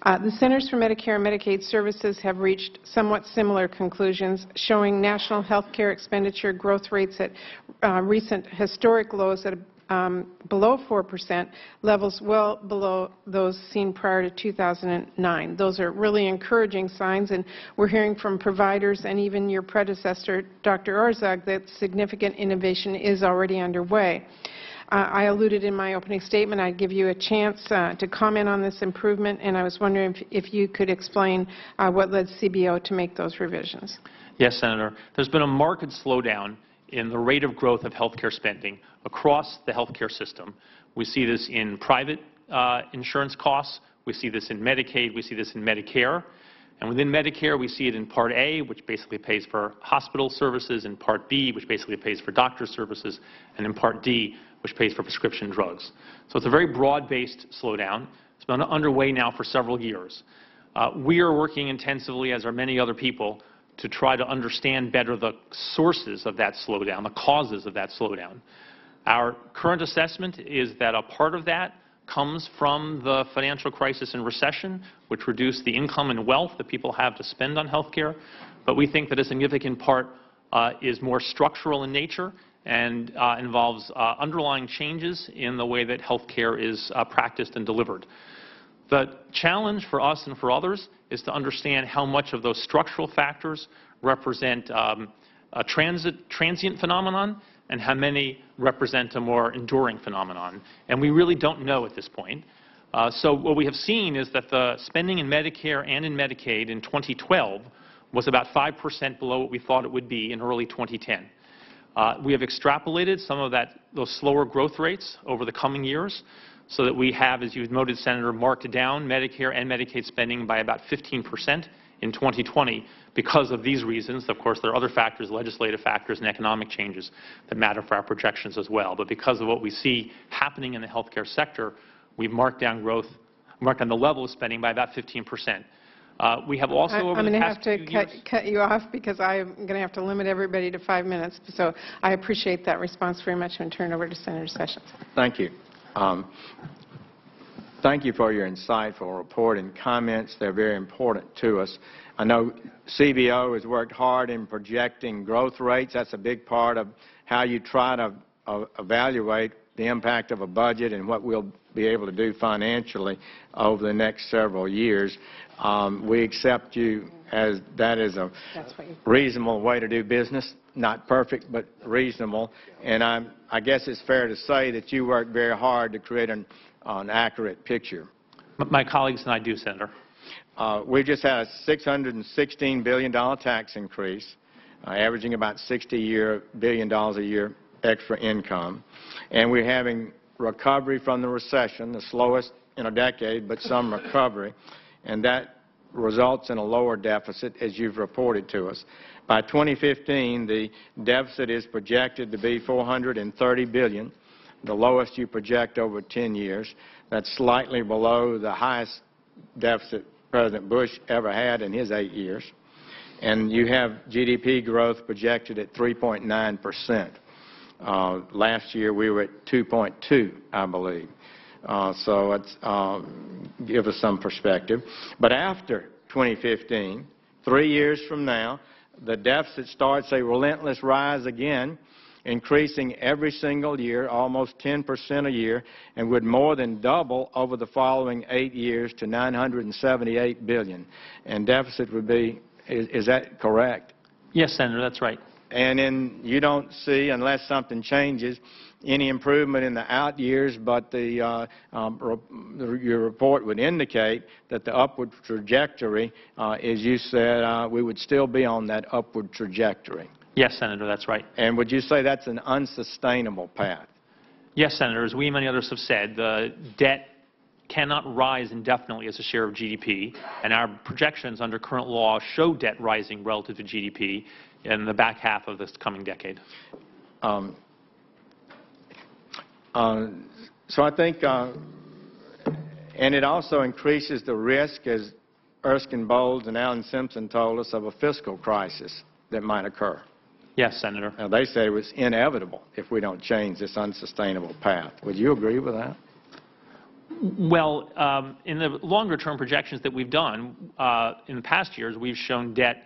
The Centers for Medicare and Medicaid Services have reached somewhat similar conclusions, showing national health care expenditure growth rates at recent historic lows at below 4%, levels well below those seen prior to 2009. Those are really encouraging signs, and we're hearing from providers and even your predecessor, Dr. Orzag, that significant innovation is already underway. I alluded in my opening statement I'd give you a chance to comment on this improvement, and I was wondering if you could explain what led CBO to make those revisions. Yes, Senator. There's been a marked slowdown in the rate of growth of health care spending across the healthcare system. We see this in private insurance costs. We see this in Medicaid. We see this in Medicare. And within Medicare, we see it in Part A, which basically pays for hospital services, in Part B, which basically pays for doctor services, and in Part D, which pays for prescription drugs. So it's a very broad-based slowdown. It's been underway now for several years. We are working intensively, as are many other people, to try to understand better the sources of that slowdown, the causes of that slowdown. Our current assessment is that a part of that comes from the financial crisis and recession, which reduced the income and wealth that people have to spend on health care. But we think that a significant part is more structural in nature and involves underlying changes in the way that health care is practiced and delivered. The challenge for us and for others is to understand how much of those structural factors represent a transient phenomenon and how many represent a more enduring phenomenon. And we really don't know at this point. So what we have seen is that the spending in Medicare and in Medicaid in 2012 was about 5% below what we thought it would be in early 2010. We have extrapolated some of those slower growth rates over the coming years, so that we have, as you noted, Senator, marked down Medicare and Medicaid spending by about 15% in 2020 because of these reasons. Of course, there are other factors, legislative factors and economic changes that matter for our projections as well. But because of what we see happening in the healthcare sector, we've marked down the level of spending by about 15%. We have also over the past few years... I'm going to have to cut you off because I'm going to have to limit everybody to 5 minutes. So I appreciate that response very much and turn over to Senator Sessions. Thank you. Thank you for your insightful report and comments. They're very important to us. I know CBO has worked hard in projecting growth rates. That's a big part of how you try to evaluate the impact of a budget and what we'll be able to do financially over the next several years. We accept you as that is a reasonable way to do business. Not perfect, but reasonable. And I guess it's fair to say that you work very hard to create an accurate picture. My colleagues and I do, Senator. We just had a $616 billion tax increase, averaging about $60 billion a year extra income. And we're having recovery from the recession, the slowest in a decade, but some recovery. And that results in a lower deficit, as you've reported to us. By 2015, the deficit is projected to be $430 billion, the lowest you project over 10 years. That's slightly below the highest deficit President Bush ever had in his 8 years. And you have GDP growth projected at 3.9%. Last year we were at 2.2, I believe. So it's give us some perspective. But after 2015, 3 years from now, the deficit starts a relentless rise again, increasing every single year, almost 10% a year, and would more than double over the following 8 years to $978 billion. And deficit would be, is that correct? Yes, Senator, that's right. And then you don't see, unless something changes, any improvement in the out years, but your report would indicate that the upward trajectory, as you said, we would still be on that upward trajectory. Yes, Senator, that's right. And would you say that's an unsustainable path? Yes, Senator. As we and many others have said, the debt cannot rise indefinitely as a share of GDP, and our projections under current law show debt rising relative to GDP in the back half of this coming decade. So I think, and it also increases the risk, as Erskine Bowles and Alan Simpson told us, of a fiscal crisis that might occur. Yes, Senator. Now, they say it was inevitable if we don't change this unsustainable path. Would you agree with that? Well, in the longer-term projections that we've done, in the past years, we've shown debt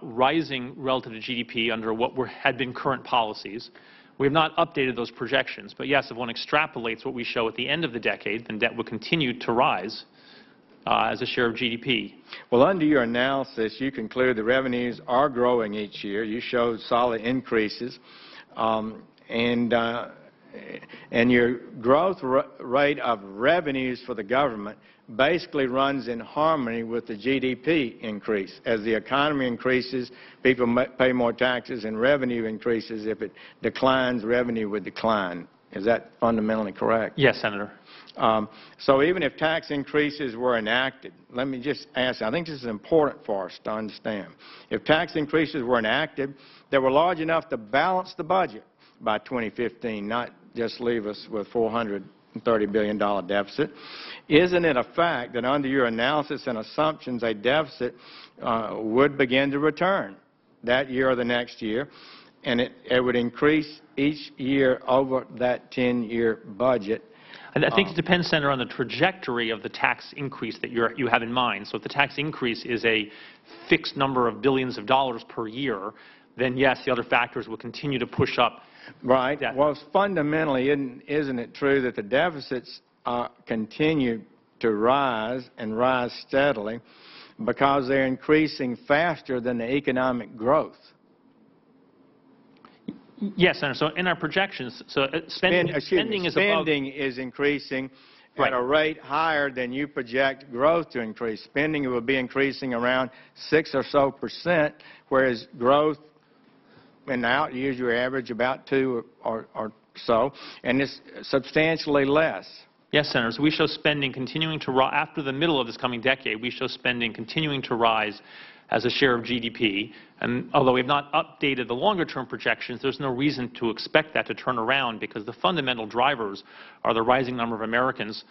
rising relative to GDP under what had been current policies. We have not updated those projections. But yes, if one extrapolates what we show at the end of the decade, then debt would continue to rise as a share of GDP. Well, under your analysis, you conclude the revenues are growing each year. You showed solid increases. And and your growth rate of revenues for the government basically runs in harmony with the GDP increase. As the economy increases, people pay more taxes, and revenue increases. If it declines, revenue would decline. Is that fundamentally correct? Yes, Senator. So even if tax increases were enacted, let me just ask, I think this is important for us to understand. If tax increases were enacted that were large enough to balance the budget by 2015, not just leave us with $430 billion deficit, isn't it a fact that under your analysis and assumptions a deficit would begin to return that year or the next year, and it would increase each year over that 10-year budget? I think it depends, Senator, on the trajectory of the tax increase that you have in mind. So if the tax increase is a fixed number of billions of dollars per year, then yes, the other factors will continue to push up. Right. Well, fundamentally, isn't it true that the deficits continue to rise and rise steadily because they're increasing faster than the economic growth? Yes, Senator. So in our projections, so spending is increasing right at a rate higher than you project growth to increase. Spending will be increasing around 6% or so, whereas growth in the out years you average about 2 or so, and it's substantially less. Yes, Senator. So we show spending continuing to rise after the middle of this coming decade. We show spending continuing to rise as a share of GDP. And although we have not updated the longer-term projections, there's no reason to expect that to turn around because the fundamental drivers are the rising number of Americans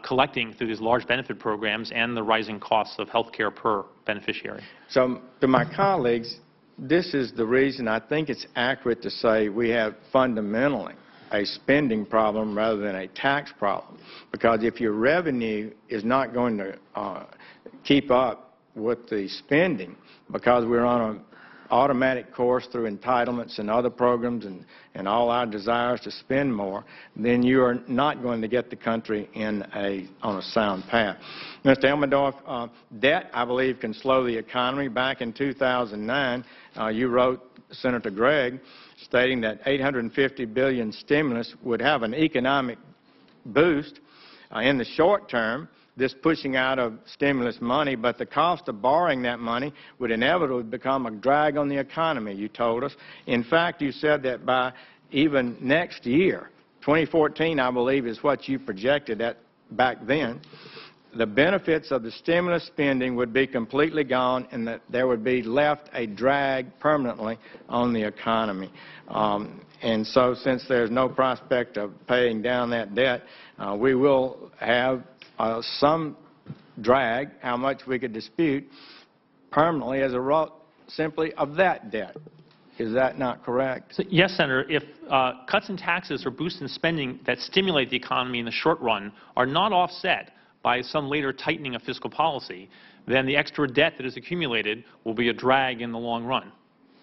collecting through these large benefit programs and the rising costs of health care per beneficiary. So to my colleagues, this is the reason I think it's accurate to say we have fundamentally a spending problem rather than a tax problem. Because if your revenue is not going to keep up with the spending, because we're on an automatic course through entitlements and other programs and all our desires to spend more, then you are not going to get the country on a sound path. Mr. Elmendorf, debt, I believe, can slow the economy. Back in 2009, you wrote Senator Gregg stating that $850 billion stimulus would have an economic boost in the short term, this pushing out of stimulus money, but the cost of borrowing that money would inevitably become a drag on the economy, you told us. In fact, you said that by even next year, 2014, I believe, is what you projected at back then, the benefits of the stimulus spending would be completely gone and that there would be left a drag permanently on the economy. And so since there's no prospect of paying down that debt, we will have some drag, how much we could dispute, permanently as a result simply of that debt. Is that not correct? So, yes, Senator. If cuts in taxes or boosts in spending that stimulate the economy in the short run are not offset by some later tightening of fiscal policy, then the extra debt that is accumulated will be a drag in the long run.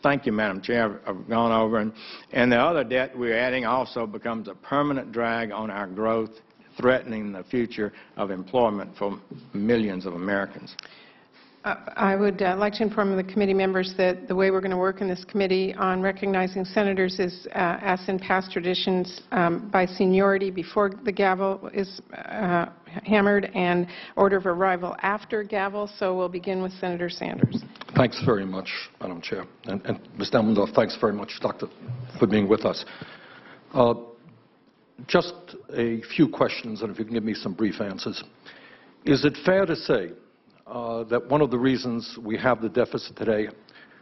Thank you, Madam Chair. I've gone over. And the other debt we're adding also becomes a permanent drag on our growth, threatening the future of employment for millions of Americans. I would like to inform the committee members that the way we're going to work in this committee on recognizing senators is, as in past traditions, by seniority before the gavel is hammered and order of arrival after gavel. So we'll begin with Senator Sanders. Thanks very much, Madam Chair. And Mr. Elmendorf, thanks very much, Doctor, for being with us. Just a few questions, and if you can give me some brief answers. Is it fair to say that one of the reasons we have the deficit today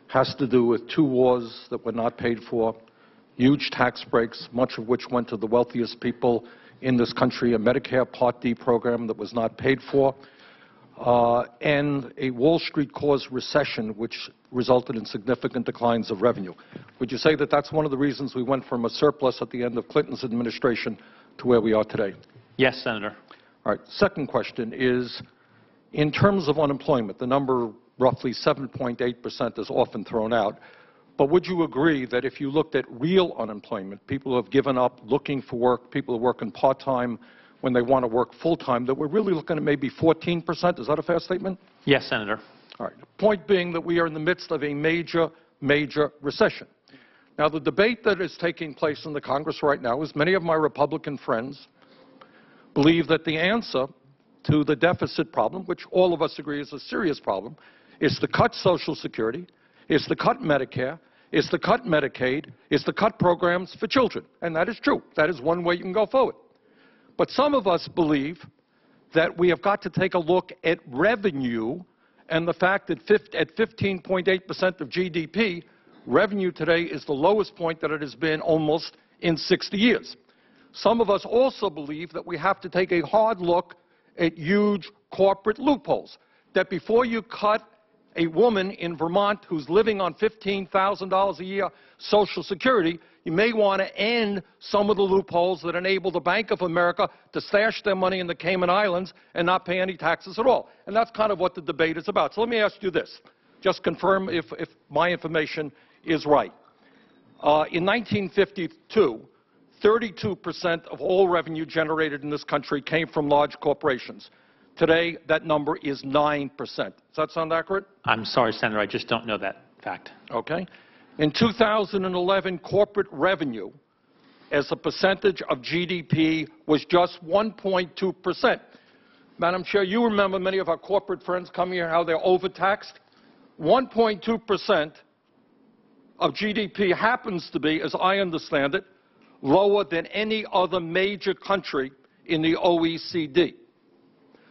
has to do with 2 wars that were not paid for, huge tax breaks, much of which went to the wealthiest people in this country, a Medicare Part D program that was not paid for, and a Wall Street-caused recession which resulted in significant declines of revenue? Would you say that that's one of the reasons we went from a surplus at the end of Clinton's administration to where we are today? Yes, Senator. All right. Second question is, in terms of unemployment, the number roughly 7.8% is often thrown out. But would you agree that if you looked at real unemployment, people who have given up looking for work, people who are working part-time when they want to work full-time, that we're really looking at maybe 14%? Is that a fair statement? Yes, Senator. All right. The point being that we are in the midst of a major, major recession. Now, the debate that is taking place in the Congress right now is many of my Republican friends believe that the answer to the deficit problem, which all of us agree is a serious problem, is to cut Social Security, is to cut Medicare, is to cut Medicaid, is to cut programs for children. And that is true. That is one way you can go forward. But some of us believe that we have got to take a look at revenue and the fact that at 15.8% of GDP, revenue today is the lowest point that it has been almost in 60 years. Some of us also believe that we have to take a hard look at huge corporate loopholes, that before you cut a woman in Vermont who's living on $15,000 a year Social Security, you may want to end some of the loopholes that enable the Bank of America to stash their money in the Cayman Islands and not pay any taxes at all. And that's kind of what the debate is about. So let me ask you this. Just confirm if my information is right. In 1952, 32% of all revenue generated in this country came from large corporations. Today, that number is 9%. Does that sound accurate? I'm sorry, Senator, I just don't know that fact. Okay. In 2011, corporate revenue as a percentage of GDP was just 1.2%. Madam Chair, you remember many of our corporate friends come here, how they're overtaxed? 1.2% of GDP happens to be, as I understand it, lower than any other major country in the OECD.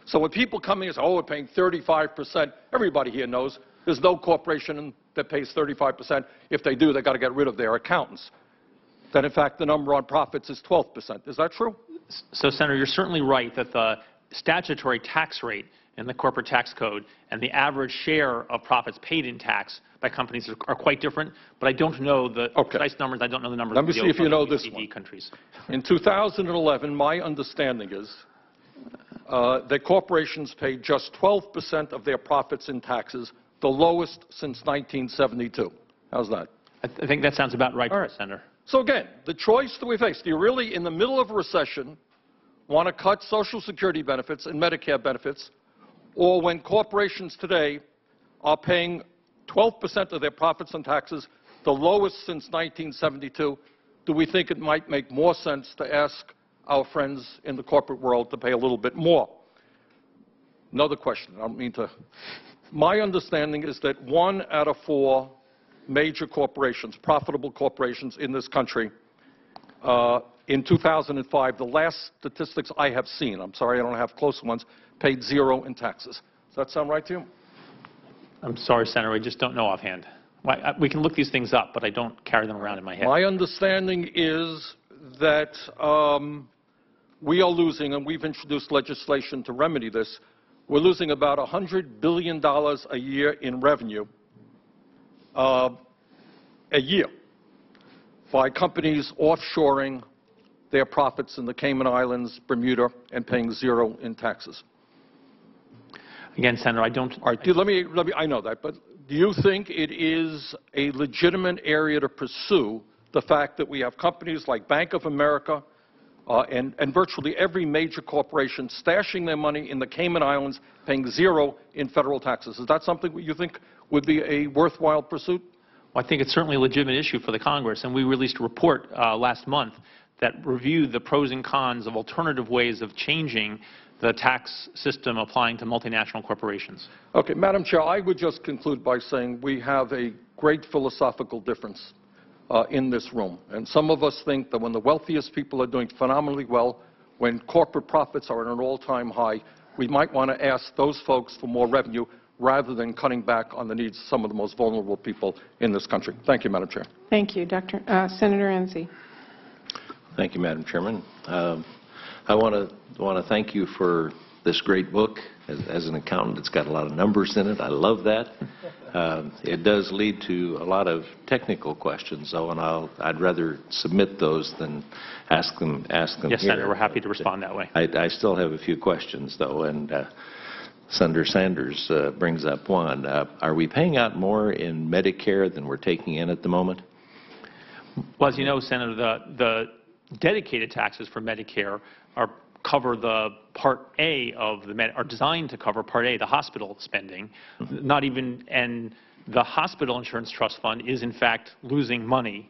So when people come in and say, oh, we're paying 35%, everybody here knows there's no corporation that pays 35%. If they do, they've got to get rid of their accountants. That, in fact, the number on profits is 12%. Is that true? So, Senator, you're certainly right that the statutory tax rate in the corporate tax code and the average share of profits paid in tax by companies are quite different, but I don't know the precise numbers. I don't know the numbers Let me see if you know this one. Countries. In 2011, my understanding is that corporations paid just 12% of their profits in taxes, the lowest since 1972. How's that? I think that sounds about right, Senator. So again, the choice that we face, do you really, in the middle of a recession, want to cut Social Security benefits and Medicare benefits, or when corporations today are paying 12% of their profits and taxes, the lowest since 1972, do we think it might make more sense to ask our friends in the corporate world to pay a little bit more? Another question. I don't mean to. My understanding is that 1 out of 4 major corporations, profitable corporations in this country, in 2005, the last statistics I have seen, I'm sorry I don't have close ones, paid 0 in taxes. Does that sound right to you? I'm sorry, Senator, I just don't know offhand. We can look these things up, but I don't carry them around in my head. My understanding is that we are losing, and we've introduced legislation to remedy this, we're losing about $100 billion a year in revenue a year by companies offshoring their profits in the Cayman Islands, Bermuda, and paying 0 in taxes. Again, Senator, I don't. All right, I know that, but do you think it is a legitimate area to pursue the fact that we have companies like Bank of America and virtually every major corporation stashing their money in the Cayman Islands, paying 0 in federal taxes? Is that something you think would be a worthwhile pursuit? Well, I think it's certainly a legitimate issue for the Congress, and we released a report last month that reviewed the pros and cons of alternative ways of changing the tax system applying to multinational corporations. Okay, Madam Chair, I would just conclude by saying we have a great philosophical difference in this room. And some of us think that when the wealthiest people are doing phenomenally well, when corporate profits are at an all-time high, we might want to ask those folks for more revenue rather than cutting back on the needs of some of the most vulnerable people in this country. Thank you, Madam Chair. Thank you, Senator Enzi. Thank you, Madam Chairman. I want to thank you for this great book. As an accountant, it's got a lot of numbers in it. I love that. It does lead to a lot of technical questions, though, and I'd rather submit those than ask them Yes, here. Senator, we're happy to respond that way. I still have a few questions, though, and Senator Sanders brings up one. Are we paying out more in Medicare than we're taking in at the moment? Well, as you know, Senator, the dedicated taxes for Medicare cover the Part A of are designed to cover Part A, the hospital spending. And the hospital insurance trust fund is in fact losing money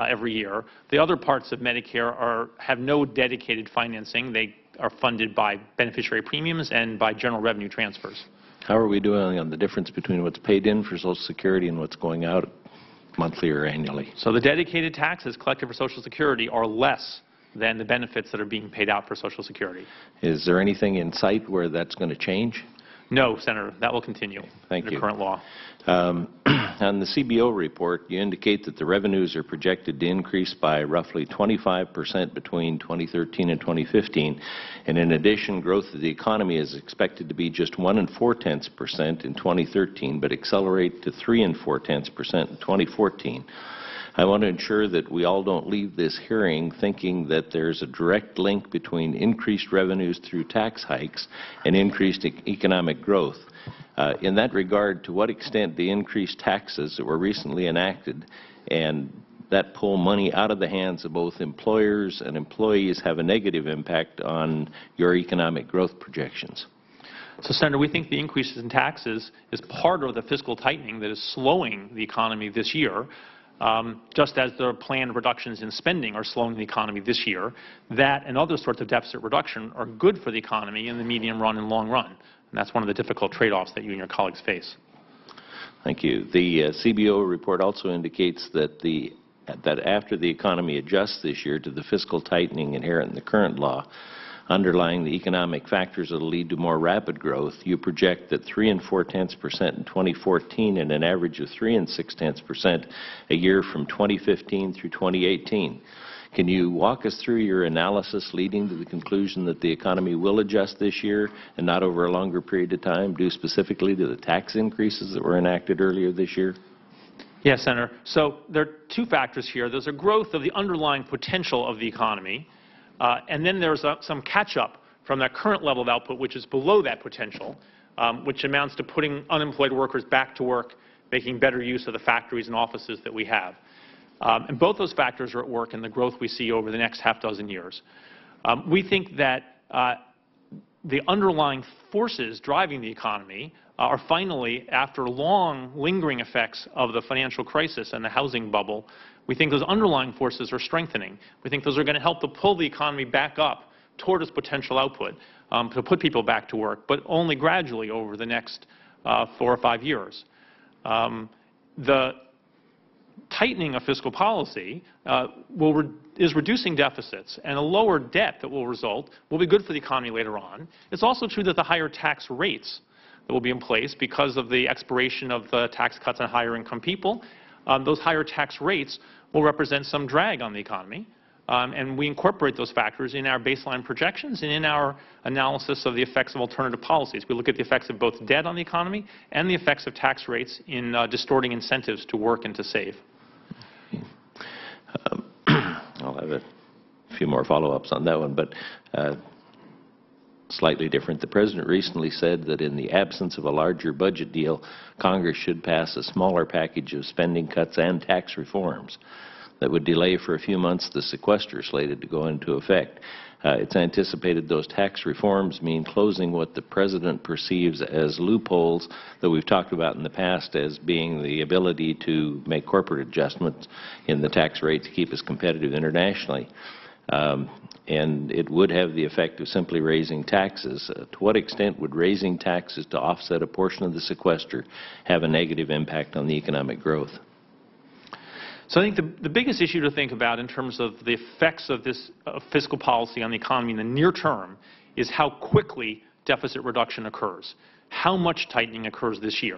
every year. The other parts of Medicare have no dedicated financing. They are funded by beneficiary premiums and by general revenue transfers. How are we doing on the difference between what's paid in for Social Security and what's going out monthly or annually? So the dedicated taxes collected for Social Security are less than the benefits that are being paid out for Social Security. Is there anything in sight where that's going to change? No, Senator, that will continue. Thank you. Under current law. On the CBO report, you indicate that the revenues are projected to increase by roughly 25% between 2013 and 2015. And in addition, growth of the economy is expected to be just 1.4% in 2013, but accelerate to 3.4% in 2014. I want to ensure that we all don't leave this hearing thinking that there's a direct link between increased revenues through tax hikes and increased economic growth. In that regard, to what extent the increased taxes that were recently enacted and that pull money out of the hands of both employers and employees have a negative impact on your economic growth projections? So, Senator, we think the increases in taxes is part of the fiscal tightening that is slowing the economy this year. Just as the planned reductions in spending are slowing the economy this year, that and other sorts of deficit reduction are good for the economy in the medium run and long run. And that's one of the difficult trade-offs that you and your colleagues face. Thank you. The CBO report also indicates that after the economy adjusts this year to the fiscal tightening inherent in the current law, underlying the economic factors that will lead to more rapid growth, you project that 3.4% in 2014 and an average of 3.6% a year from 2015 through 2018. Can you walk us through your analysis leading to the conclusion that the economy will adjust this year and not over a longer period of time, due specifically to the tax increases that were enacted earlier this year? Yes, Senator. So there are two factors here. There's a growth of the underlying potential of the economy. And then there's some catch-up from that current level of output, which is below that potential, which amounts to putting unemployed workers back to work, making better use of the factories and offices that we have. And both those factors are at work in the growth we see over the next half-dozen years. We think that the underlying forces driving the economy are finally, after long lingering effects of the financial crisis and the housing bubble, we think those underlying forces are strengthening. We think those are going to help to pull the economy back up toward its potential output, to put people back to work, but only gradually over the next 4 or 5 years. The tightening of fiscal policy is reducing deficits, and a lower debt that will result will be good for the economy later on. It's also true that the higher tax rates that will be in place because of the expiration of the tax cuts on higher income people, those higher tax rates will represent some drag on the economy. And we incorporate those factors in our baseline projections and in our analysis of the effects of alternative policies. We look at the effects of both debt on the economy and the effects of tax rates in distorting incentives to work and to save. I'll have a few more follow-ups on that one, but slightly different. The President recently said that in the absence of a larger budget deal, Congress should pass a smaller package of spending cuts and tax reforms that would delay for a few months the sequester slated to go into effect. It's anticipated those tax reforms mean closing what the President perceives as loopholes that we've talked about in the past as being the ability to make corporate adjustments in the tax rate to keep us competitive internationally. And it would have the effect of simply raising taxes. To what extent would raising taxes to offset a portion of the sequester have a negative impact on the economic growth? So I think the biggest issue to think about in terms of the effects of this fiscal policy on the economy in the near term is how quickly deficit reduction occurs, how much tightening occurs this year.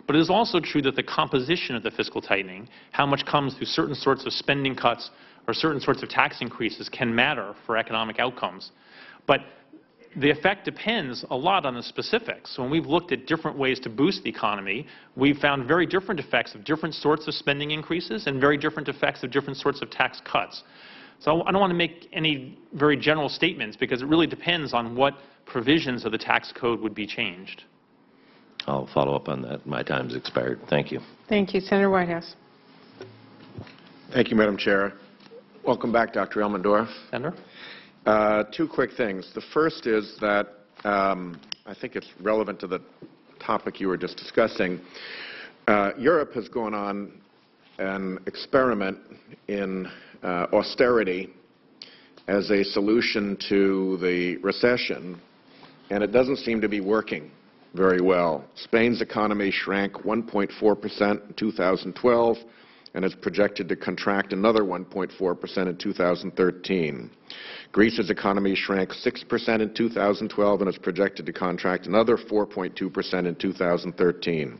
But it is also true that the composition of the fiscal tightening, how much comes through certain sorts of spending cuts or certain sorts of tax increases, can matter for economic outcomes. But the effect depends a lot on the specifics. So when we've looked at different ways to boost the economy, we've found very different effects of different sorts of spending increases and very different effects of different sorts of tax cuts. So I don't want to make any very general statements because it really depends on what provisions of the tax code would be changed. I'll follow up on that. My time's expired. Thank you. Thank you. Senator Whitehouse. Thank you, Madam Chair. Welcome back, Dr. Elmendorf. Senator? Two quick things. The first is that I think it's relevant to the topic you were just discussing. Europe has gone on an experiment in austerity as a solution to the recession, and it doesn't seem to be working very well. Spain's economy shrank 1.4% in 2012 and is projected to contract another 1.4% in 2013. Greece's economy shrank 6% in 2012 and is projected to contract another 4.2% in 2013.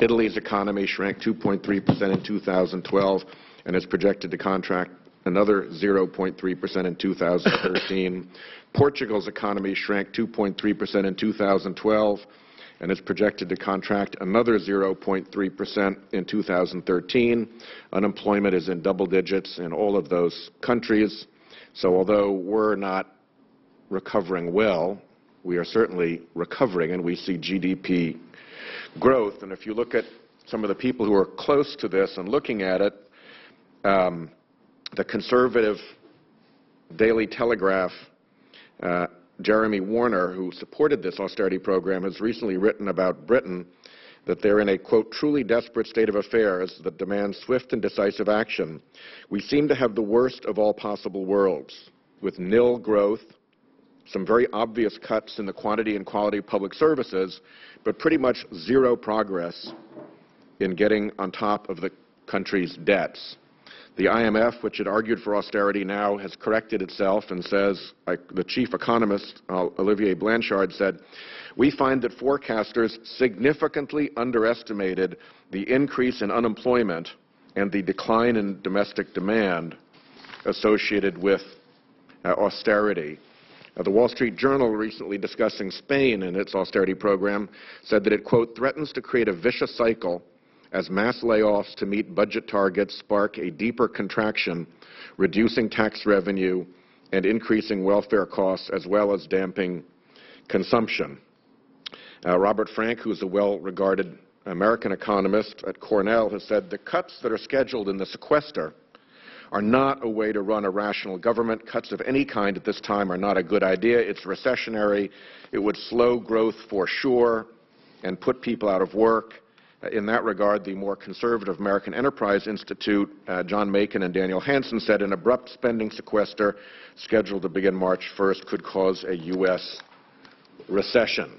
Italy's economy shrank 2.3% in 2012 and is projected to contract another 0.3% in 2013. Portugal's economy shrank 2.3% in 2012 and is projected to contract another 0.3% in 2013. Unemployment is in double digits in all of those countries. So although we're not recovering well, we are certainly recovering, and we see GDP growth. And if you look at some of the people who are close to this and looking at it, the conservative Daily Telegraph, Jeremy Warner, who supported this austerity program, has recently written about Britain that they're in a, quote, truly desperate state of affairs that demands swift and decisive action. We seem to have the worst of all possible worlds, with nil growth, some very obvious cuts in the quantity and quality of public services, but pretty much zero progress in getting on top of the country's debts. The IMF, which had argued for austerity, now has corrected itself and says, the chief economist, Olivier Blanchard, said, "We find that forecasters significantly underestimated the increase in unemployment and the decline in domestic demand associated with austerity." The Wall Street Journal, recently discussing Spain and its austerity program, said that it, quote, "threatens to create a vicious cycle as mass layoffs to meet budget targets spark a deeper contraction, reducing tax revenue and increasing welfare costs, as well as damping consumption." Robert Frank, who's a well-regarded American economist at Cornell, has said the cuts that are scheduled in the sequester are not a way to run a rational government. Cuts of any kind at this time are not a good idea. It's recessionary. It would slow growth for sure and put people out of work. In that regard, the more conservative American Enterprise Institute, John Macon and Daniel Hansen, said an abrupt spending sequester scheduled to begin March 1st could cause a U.S. recession.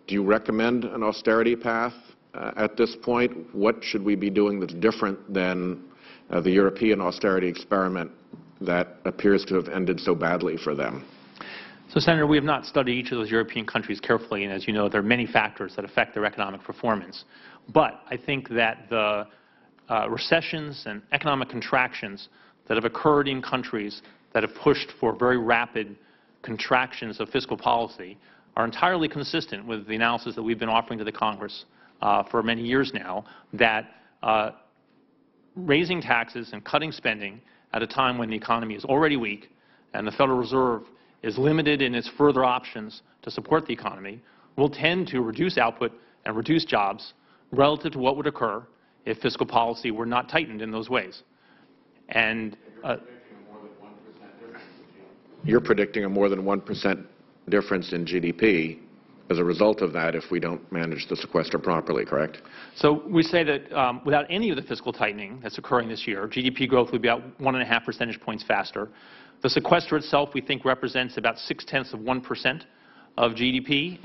Do you recommend an austerity path at this point? What should we be doing that's different than the European austerity experiment that appears to have ended so badly for them? So, Senator, we have not studied each of those European countries carefully, and as you know, there are many factors that affect their economic performance. But I think that the recessions and economic contractions that have occurred in countries that have pushed for very rapid contractions of fiscal policy are entirely consistent with the analysis that we've been offering to the Congress for many years now, that raising taxes and cutting spending at a time when the economy is already weak and the Federal Reserve is limited in its further options to support the economy will tend to reduce output and reduce jobs relative to what would occur if fiscal policy were not tightened in those ways. And you're predicting a more than 1% difference in GDP as a result of that if we don't manage the sequester properly, correct? So we say that without any of the fiscal tightening that's occurring this year, GDP growth would be about 1.5 percentage points faster. The sequester itself, we think, represents about 0.6% of GDP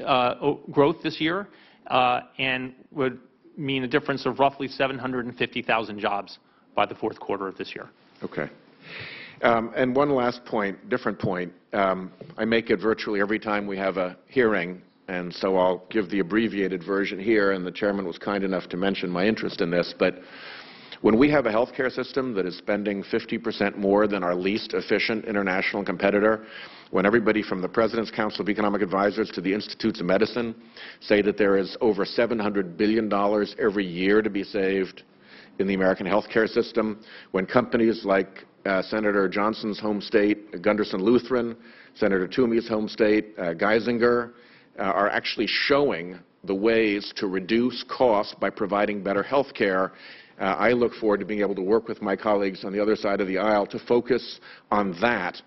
growth this year, and would mean a difference of roughly 750,000 jobs by the fourth quarter of this year. Okay. And one last point, different point. I make it virtually every time we have a hearing, and so I'll give the abbreviated version here, and the chairman was kind enough to mention my interest in this. But when we have a health care system that is spending 50% more than our least efficient international competitor, when everybody from the President's Council of Economic Advisors to the Institutes of Medicine say that there is over $700 billion every year to be saved in the American health care system, when companies like Senator Johnson's home state, Gunderson Lutheran, Senator Toomey's home state, Geisinger, are actually showing the ways to reduce costs by providing better health care, I look forward to being able to work with my colleagues on the other side of the aisle to focus on that.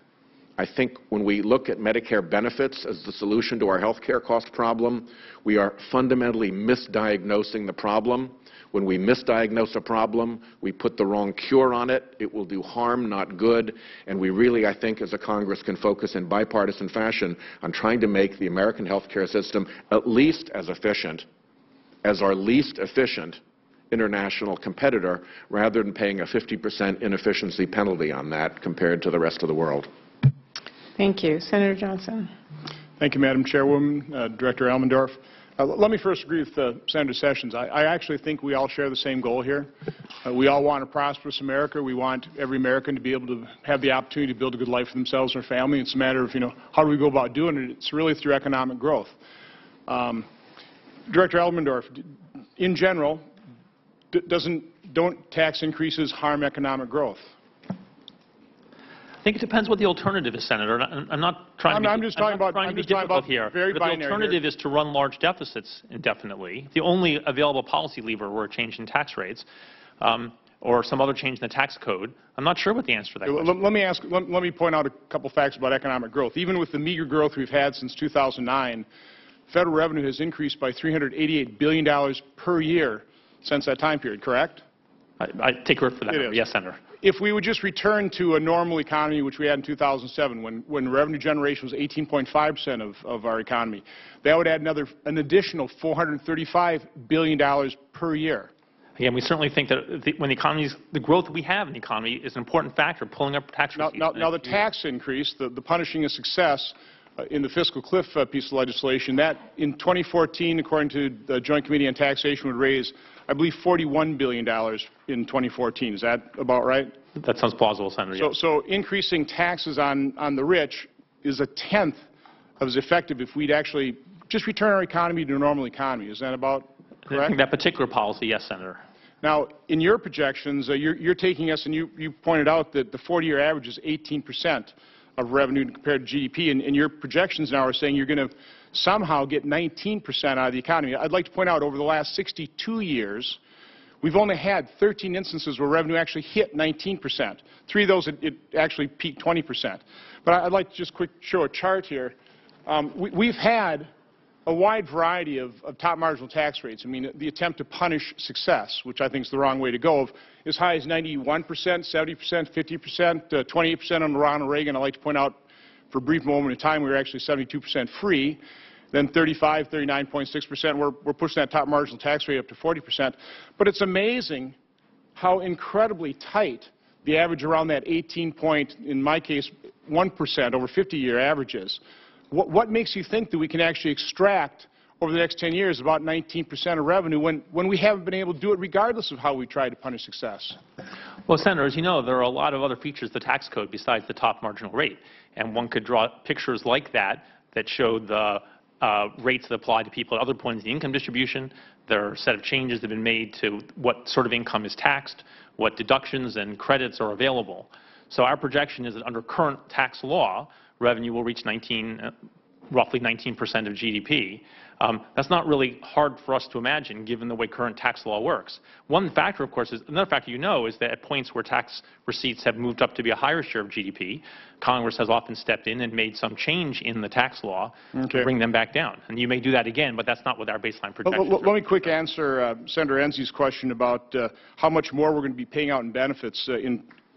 I think when we look at Medicare benefits as the solution to our health care cost problem, we are fundamentally misdiagnosing the problem. When we misdiagnose a problem, we put the wrong cure on it. It will do harm, not good. And we really, I think, as a Congress can focus in bipartisan fashion on trying to make the American health care system at least as efficient as our least efficient international competitor, rather than paying a 50% inefficiency penalty on that compared to the rest of the world. Thank you. Senator Johnson. Thank you, Madam Chairwoman, Director Elmendorf. Let me first agree with Senator Sessions. I actually think we all share the same goal here. We all want a prosperous America. We want every American to be able to have the opportunity to build a good life for themselves and their family. It's a matter of, how do we go about doing it? It's really through economic growth. Director Elmendorf, in general, don't tax increases harm economic growth? I think it depends what the alternative is, Senator. I'm not trying to be difficult here. The alternative is to run large deficits indefinitely. The only available policy lever were a change in tax rates or some other change in the tax code. I'm not sure what the answer to that question. Let me point out a couple facts about economic growth. Even with the meager growth we've had since 2009, federal revenue has increased by $388 billion per year since that time period, correct? I take your word for that. Yes, Senator. If we would just return to a normal economy, which we had in 2007, when revenue generation was 18.5% of our economy, that would add an additional $435 billion per year. Again, we certainly think that when the growth we have in the economy is an important factor, pulling up tax receipts. Now the tax increase, the punishing of success in the fiscal cliff piece of legislation, that in 2014, according to the Joint Committee on Taxation, would raise, I believe, $41 billion in 2014. Is that about right? That sounds plausible, Senator. Yes. So increasing taxes on the rich is a tenth of as effective if we'd actually just return our economy to a normal economy. Is that about correct? I think that particular policy, yes, Senator. Now, in your projections, you're taking us, and you pointed out that the 40-year average is 18% of revenue compared to GDP, and your projections now are saying you're going to somehow get 19% out of the economy. I'd like to point out over the last 62 years, we've only had 13 instances where revenue actually hit 19%. 3 of those, it actually peaked 20%. But I'd like to just show a chart here. We've had a wide variety of top marginal tax rates. I mean, the attempt to punish success, which I think is the wrong way to go, of as high as 91%, 70%, 50%, 28% under Ronald Reagan. I'd like to point out, for a brief moment in time, we were actually 72% free. Then 35, 39.6%. We're pushing that top marginal tax rate up to 40%. But it's amazing how incredibly tight the average around that 18 point, in my case, 1% over 50-year averages. What makes you think that we can actually extract over the next 10 years about 19% of revenue when we haven't been able to do it regardless of how we try to punish success? Well, Senator, as you know, there are a lot of other features of the tax code besides the top marginal rate. And one could draw pictures like that show the rates that apply to people at other points in the income distribution. There are a set of changes that have been made to what sort of income is taxed, what deductions and credits are available. So our projection is that under current tax law, revenue will reach roughly 19% of GDP. That's not really hard for us to imagine, given the way current tax law works. One factor, of course, another factor is that at points where tax receipts have moved up to be a higher share of GDP, Congress has often stepped in and made some change in the tax law to bring them back down. And you may do that again, but that's not what our baseline projection is. Let me quick answer Senator Enzie's question about how much more we're going to be paying out in benefits.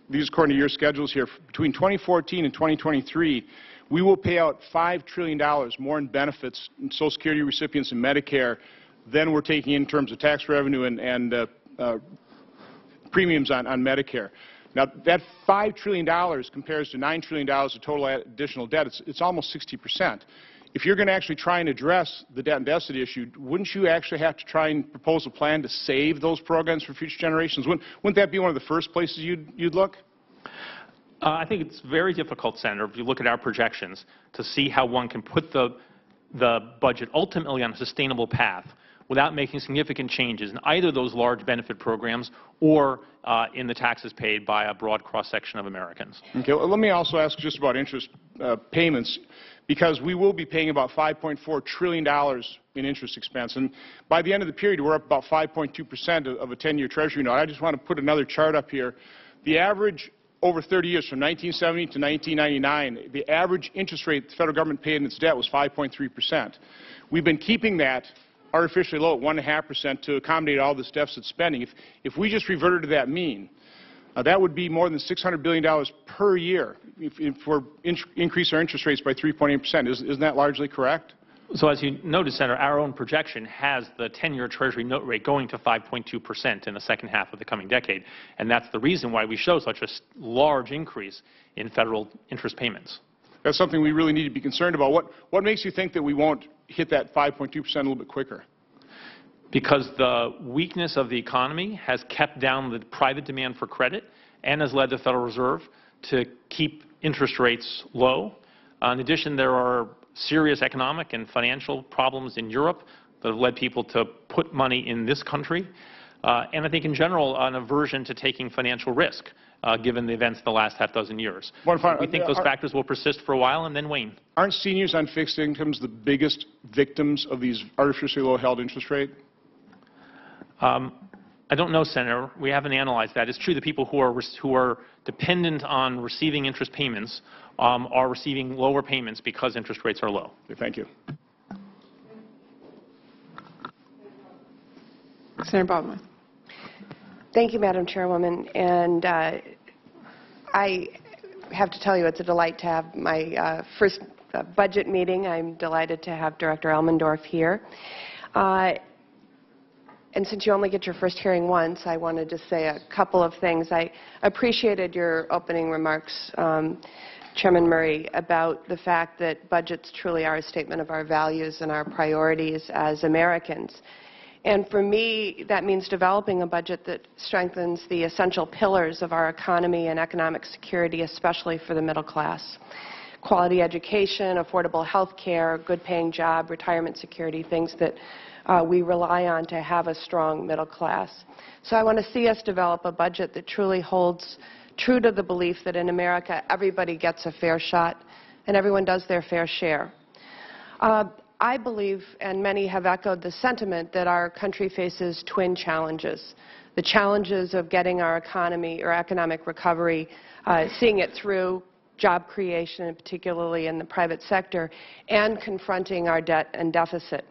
These according to your schedules here, between 2014 and 2023, we will pay out $5 trillion more in benefits in Social Security recipients and Medicare than we're taking in terms of tax revenue and premiums on Medicare. Now, that $5 trillion compares to $9 trillion of total additional debt. It's almost 60%. If you're going to actually try and address the debt and deficit issue, wouldn't you actually have to try and propose a plan to save those programs for future generations? Wouldn't that be one of the first places you'd look? I think it's very difficult, Senator, if you look at our projections, to see how one can put the budget ultimately on a sustainable path without making significant changes in either those large benefit programs or in the taxes paid by a broad cross-section of Americans. Okay. Well, let me also ask just about interest payments, because we will be paying about $5.4 trillion in interest expense. And by the end of the period, we're up about 5.2% of a 10-year Treasury note. I just want to put another chart up here. The average over 30 years, from 1970 to 1999, the average interest rate the federal government paid in its debt was 5.3%. We've been keeping that artificially low at 1.5% to accommodate all this deficit spending. If we just reverted to that mean, that would be more than $600 billion per year if we increase our interest rates by 3.8%. Isn't that largely correct? So as you noted, Senator, our own projection has the 10-year Treasury note rate going to 5.2% in the second half of the coming decade. And that's the reason why we show such a large increase in federal interest payments. That's something we really need to be concerned about. What makes you think that we won't hit that 5.2% a little bit quicker? Because the weakness of the economy has kept down the private demand for credit and has led the Federal Reserve to keep interest rates low. In addition, there are serious economic and financial problems in Europe that have led people to put money in this country. And I think in general, an aversion to taking financial risk, given the events of the last half dozen years. We think those factors will persist for a while and then wane. Aren't seniors on fixed incomes the biggest victims of these artificially low held interest rate? I don't know, Senator. We haven't analyzed that. It's true that people who are dependent on receiving interest payments are receiving lower payments because interest rates are low. Okay, thank you. Senator Baldwin. Thank you, Madam Chairwoman. And I have to tell you, it's a delight to have my first budget meeting. I'm delighted to have Director Elmendorf here. And since you only get your first hearing once, I wanted to say a couple of things. I appreciated your opening remarks, Chairman Murray, about the fact that budgets truly are a statement of our values and our priorities as Americans. And for me, that means developing a budget that strengthens the essential pillars of our economy and economic security, especially for the middle class. Quality education, affordable health care, good-paying job, retirement security, things that we rely on to have a strong middle class. So I want to see us develop a budget that truly holds true to the belief that in America everybody gets a fair shot and everyone does their fair share. I believe, and many have echoed the sentiment, that our country faces twin challenges. The challenges of getting our economy or economic recovery, seeing it through, job creation, and particularly in the private sector, and confronting our debt and deficit.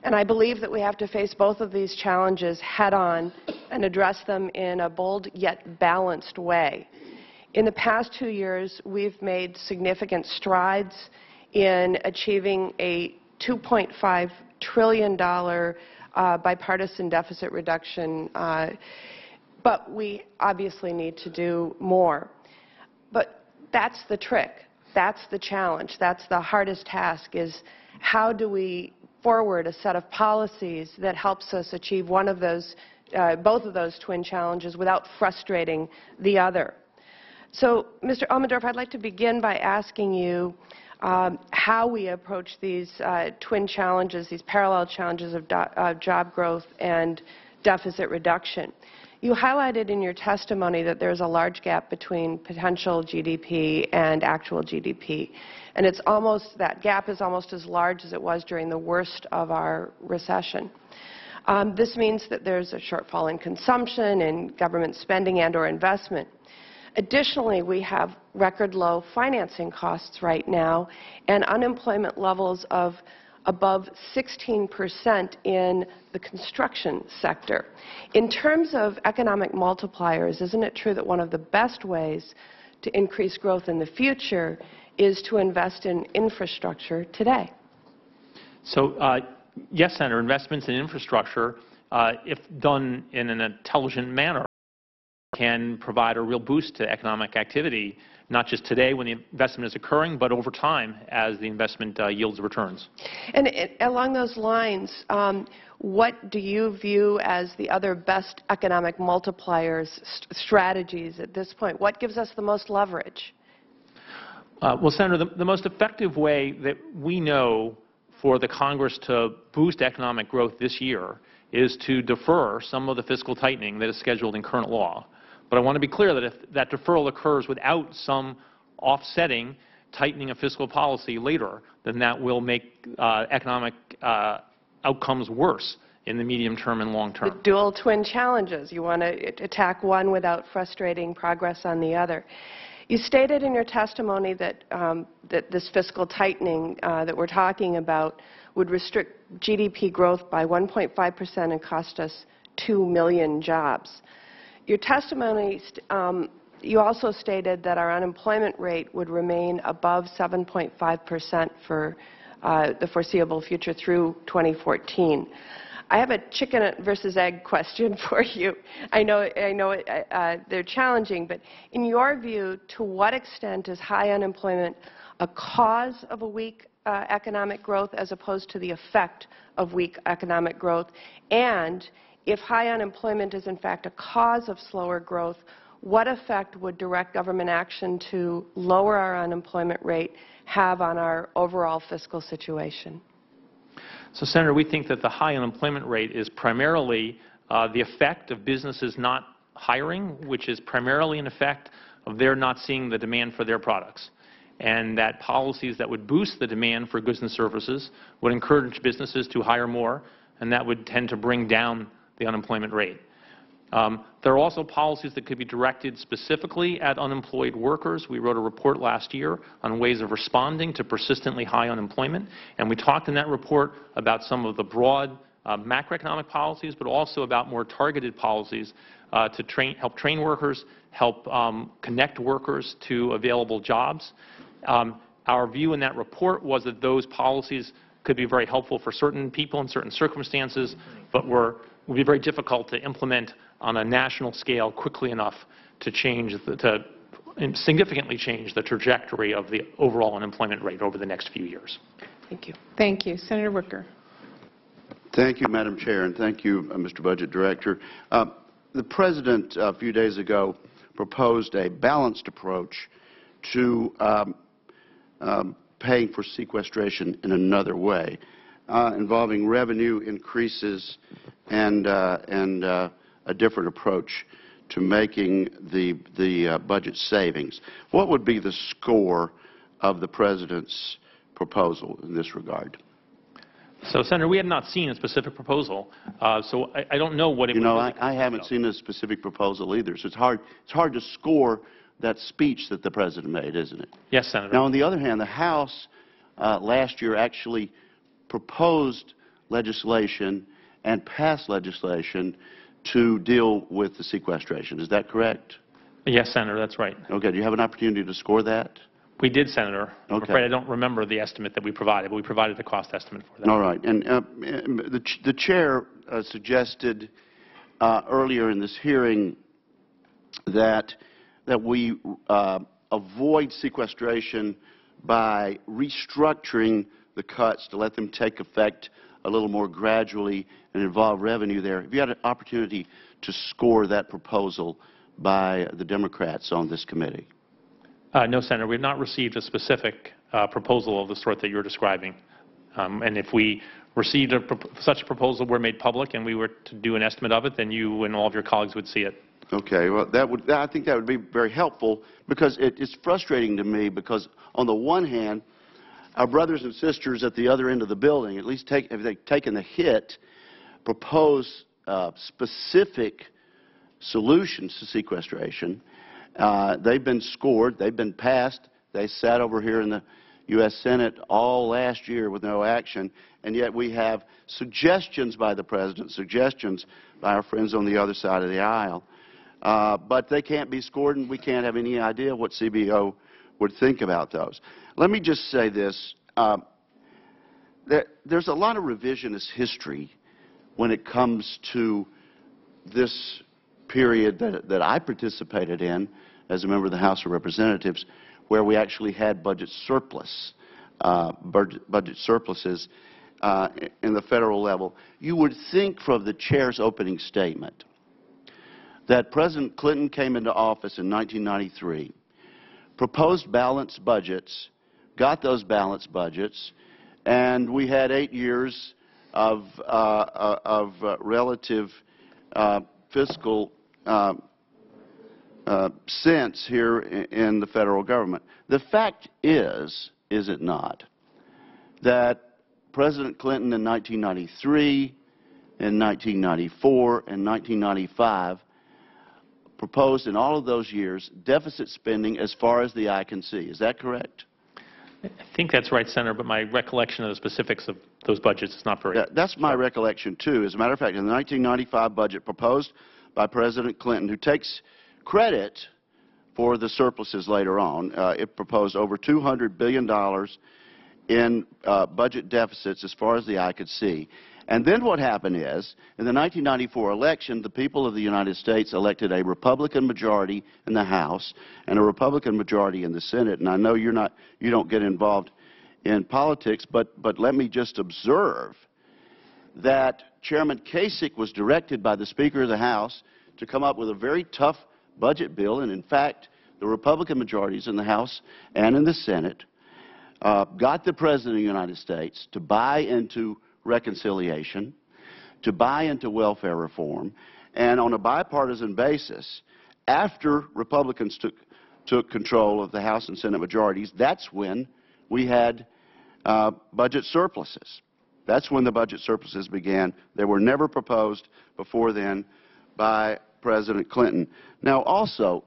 And I believe that we have to face both of these challenges head-on and address them in a bold yet balanced way. In the past 2 years, we've made significant strides in achieving a $2.5 trillion bipartisan deficit reduction, but we obviously need to do more. But that's the trick. That's the challenge. That's the hardest task, is how do we forward a set of policies that helps us achieve one of those, both of those twin challenges without frustrating the other. So, Mr. Elmendorf, I'd like to begin by asking you how we approach these twin challenges, these parallel challenges of job growth and deficit reduction. You highlighted in your testimony that there's a large gap between potential GDP and actual GDP. And it's almost, that gap is almost as large as it was during the worst of our recession. This means that there's a shortfall in consumption, in government spending and or investment. Additionally, we have record low financing costs right now and unemployment levels of above 16% in the construction sector. In terms of economic multipliers, isn't it true that one of the best ways to increase growth in the future is to invest in infrastructure today? So, yes, Senator, investments in infrastructure, if done in an intelligent manner, can provide a real boost to economic activity, not just today when the investment is occurring, but over time as the investment yields returns. And along those lines, what do you view as the other best economic multipliers, strategies at this point? What gives us the most leverage? Well, Senator, the most effective way that we know for the Congress to boost economic growth this year is to defer some of the fiscal tightening that is scheduled in current law. But I want to be clear that if that deferral occurs without some offsetting tightening of fiscal policy later, then that will make economic outcomes worse in the medium term and long term. The dual twin challenges. You want to attack one without frustrating progress on the other. You stated in your testimony that, that this fiscal tightening that we're talking about would restrict GDP growth by 1.5% and cost us 2 million jobs. Your testimony, you also stated that our unemployment rate would remain above 7.5% for the foreseeable future through 2014. I have a chicken versus egg question for you. I know they're challenging, but in your view, to what extent is high unemployment a cause of a weak economic growth as opposed to the effect of weak economic growth? And if high unemployment is in fact a cause of slower growth, what effect would direct government action to lower our unemployment rate have on our overall fiscal situation? So, Senator, we think that the high unemployment rate is primarily the effect of businesses not hiring, which is primarily an effect of their not seeing the demand for their products, and that policies that would boost the demand for goods and services would encourage businesses to hire more, and that would tend to bring down the unemployment rate. There are also policies that could be directed specifically at unemployed workers. We wrote a report last year on ways of responding to persistently high unemployment, and we talked in that report about some of the broad macroeconomic policies, but also about more targeted policies to help train workers, help connect workers to available jobs. Our view in that report was that those policies could be very helpful for certain people in certain circumstances, but would be very difficult to implement on a national scale quickly enough to significantly change the trajectory of the overall unemployment rate over the next few years. Thank you. Thank you. Senator Wicker. Thank you, Madam Chair, and thank you, Mr. Budget Director. The President, a few days ago, proposed a balanced approach to paying for sequestration in another way, involving revenue increases and a different approach to making the budget savings. What would be the score of the President's proposal in this regard? So, Senator, we have not seen a specific proposal, so I don't know what it would be. I haven't seen a specific proposal either, so it's hard to score that speech that the President made, isn't it? Yes, Senator. Now, on the other hand, the House last year actually proposed legislation and passed legislation to deal with the sequestration. Is that correct? Yes, Senator, that's right. Okay. Do you have an opportunity to score that? We did, Senator. I'm Okay. afraid I don't remember the estimate that we provided, but we provided a cost estimate for that. All right. And the Chair suggested earlier in this hearing that we avoid sequestration by restructuring the cuts to let them take effect a little more gradually and involve revenue there. Have you had an opportunity to score that proposal by the Democrats on this committee? No, Senator. We have not received a specific proposal of the sort that you're describing. And if we received such a proposal were made public and we were to do an estimate of it, then you and all of your colleagues would see it. Okay. Well, I think that would be very helpful, because it's frustrating to me, because on the one hand, our brothers and sisters at the other end of the building, at least if they've taken the hit, propose specific solutions to sequestration. They've been scored. They've been passed. They sat over here in the U.S. Senate all last year with no action, and yet we have suggestions by the President, suggestions by our friends on the other side of the aisle. But they can't be scored, and we can't have any idea what CBO would think about those. Let me just say this. There's a lot of revisionist history when it comes to this period that I participated in as a member of the House of Representatives, where we actually had budget surpluses in the federal level. You would think from the Chair's opening statement that President Clinton came into office in 1993, proposed balanced budgets, got those balanced budgets, and we had 8 years of relative fiscal sense here in the federal government. The fact is it not, that President Clinton in 1993, in 1994, and 1995 proposed in all of those years deficit spending as far as the eye can see. Is that correct? I think that's right, Senator, but my recollection of the specifics of those budgets. It's not very. That's my recollection, too. As a matter of fact, in the 1995 budget proposed by President Clinton, who takes credit for the surpluses later on, it proposed over $200 billion in budget deficits as far as the eye could see. And then what happened is, in the 1994 election, the people of the United States elected a Republican majority in the House and a Republican majority in the Senate. And I know you don't get involved in politics, but let me just observe that Chairman Kasich was directed by the Speaker of the House to come up with a very tough budget bill, and in fact, the Republican majorities in the House and in the Senate got the President of the United States to buy into reconciliation, to buy into welfare reform, and on a bipartisan basis, after Republicans took control of the House and Senate majorities, that's when we had budget surpluses. That's when the budget surpluses began. They were never proposed before then by President Clinton. Now, also,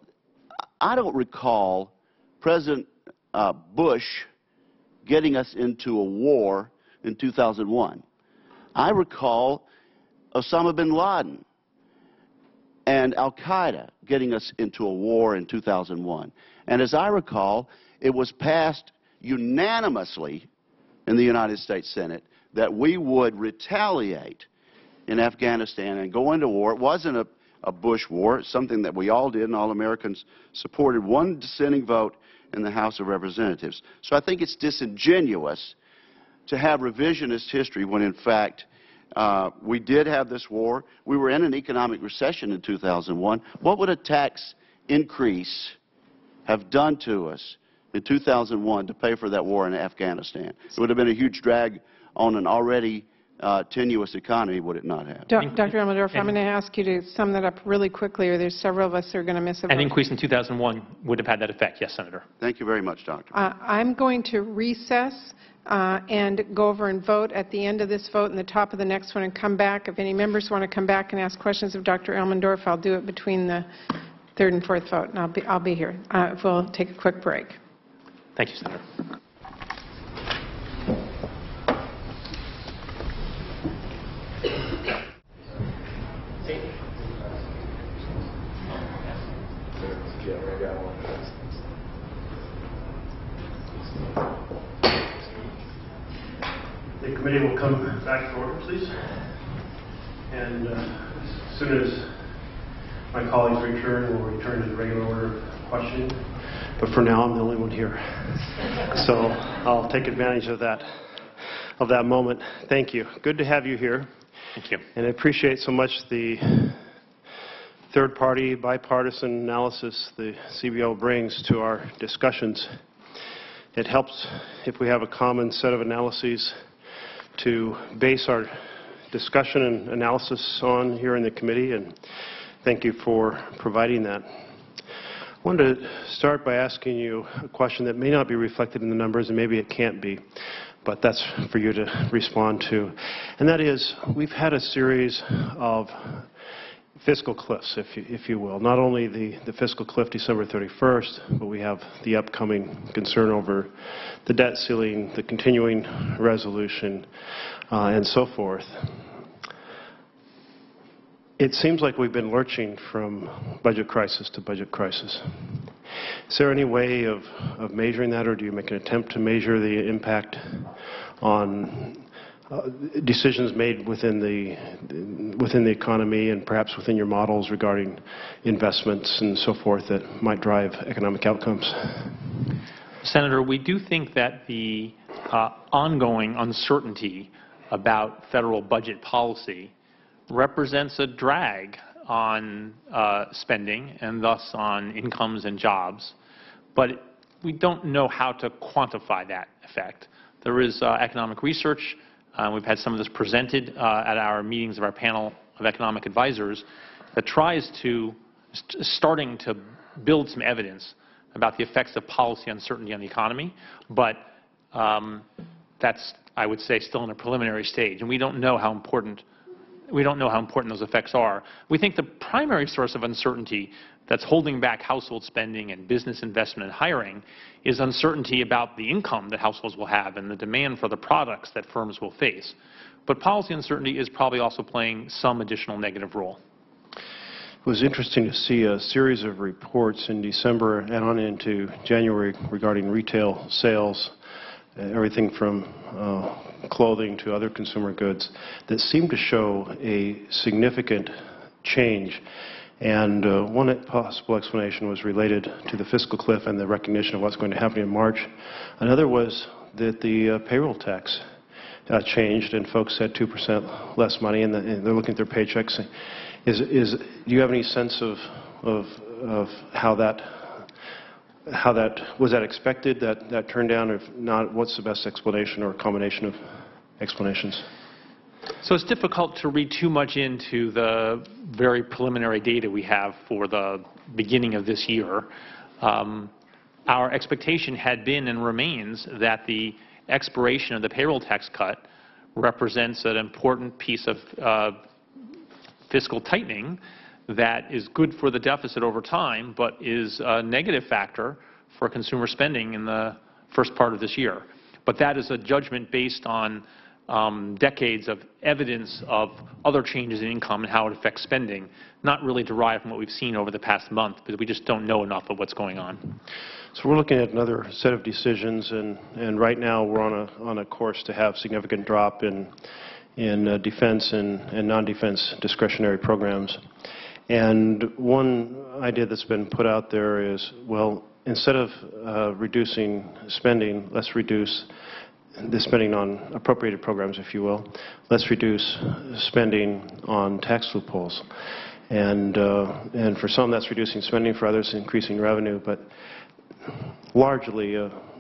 I don't recall President Bush getting us into a war in 2001. I recall Osama bin Laden and al-Qaeda getting us into a war in 2001. And as I recall, it was passed unanimously in the United States Senate that we would retaliate in Afghanistan and go into war. It wasn't a Bush war. It's something that we all did, and all Americans supported. One dissenting vote in the House of Representatives. So I think it's disingenuous to have revisionist history when, in fact, we did have this war. We were in an economic recession in 2001. What would a tax increase have done to us in 2001 to pay for that war in Afghanistan? It would have been a huge drag on an already tenuous economy, would it not have? Dr. Elmendorf, I'm going to ask you to sum that up really quickly, or there's several of us who are going to miss a vote. An increase in 2001 would have had that effect, yes, Senator. Thank you very much, Doctor. I'm going to recess and go over and vote at the end of this vote and the top of the next one and come back. If any members want to come back and ask questions of Dr. Elmendorf, I'll do it between the third and fourth vote, and I'll be here. We'll take a quick break. Thank you, Senator. The committee will come back to order, please. And as soon as my colleagues return, we'll return to the regular order of questioning. But for now, I'm the only one here. So I'll take advantage of that moment. Thank you. Good to have you here. Thank you. And I appreciate so much the third-party, bipartisan analysis the CBO brings to our discussions. It helps if we have a common set of analyses to base our discussion and analysis on here in the committee, and thank you for providing that. I wanted to start by asking you a question that may not be reflected in the numbers, and maybe it can't be, but that's for you to respond to. And that is, we've had a series of fiscal cliffs, if you will. Not only the fiscal cliff December 31st, but we have the upcoming concern over the debt ceiling, the continuing resolution, and so forth. It seems like we've been lurching from budget crisis to budget crisis. Is there any way of measuring that, or do you make an attempt to measure the impact on decisions made within the economy and perhaps within your models regarding investments and so forth that might drive economic outcomes? Senator, we do think that the ongoing uncertainty about federal budget policy represents a drag on spending and thus on incomes and jobs, but we don't know how to quantify that effect. There is economic research. We've had some of this presented at our meetings of our panel of economic advisors that tries to, starting to build some evidence about the effects of policy uncertainty on the economy, but that's, I would say, still in a preliminary stage, and we don't know how important those effects are. We think the primary source of uncertainty that's holding back household spending and business investment and hiring is uncertainty about the income that households will have and the demand for the products that firms will face. But policy uncertainty is probably also playing some additional negative role. It was interesting to see a series of reports in December and on into January regarding retail sales, everything from clothing to other consumer goods, that seemed to show a significant change. And one possible explanation was related to the fiscal cliff and the recognition of what's going to happen in March. Another was that the payroll tax changed and folks had 2% less money and they're looking at their paychecks. Do you have any sense of how that was that expected, that turned down? If not, what's the best explanation or combination of explanations? So it's difficult to read too much into the very preliminary data we have for the beginning of this year. Our expectation had been and remains that the expiration of the payroll tax cut represents an important piece of fiscal tightening that is good for the deficit over time, but is a negative factor for consumer spending in the first part of this year. But that is a judgment based on decades of evidence of other changes in income and how it affects spending, not really derived from what we've seen over the past month, because we just don't know enough of what's going on. So we're looking at another set of decisions, and right now we're on a course to have significant drop in defense and non-defense discretionary programs. And one idea that's been put out there is, well, instead of reducing spending, let's reduce the spending on appropriated programs, if you will. Let's reduce spending on tax loopholes. And for some, that's reducing spending. For others, increasing revenue. But largely,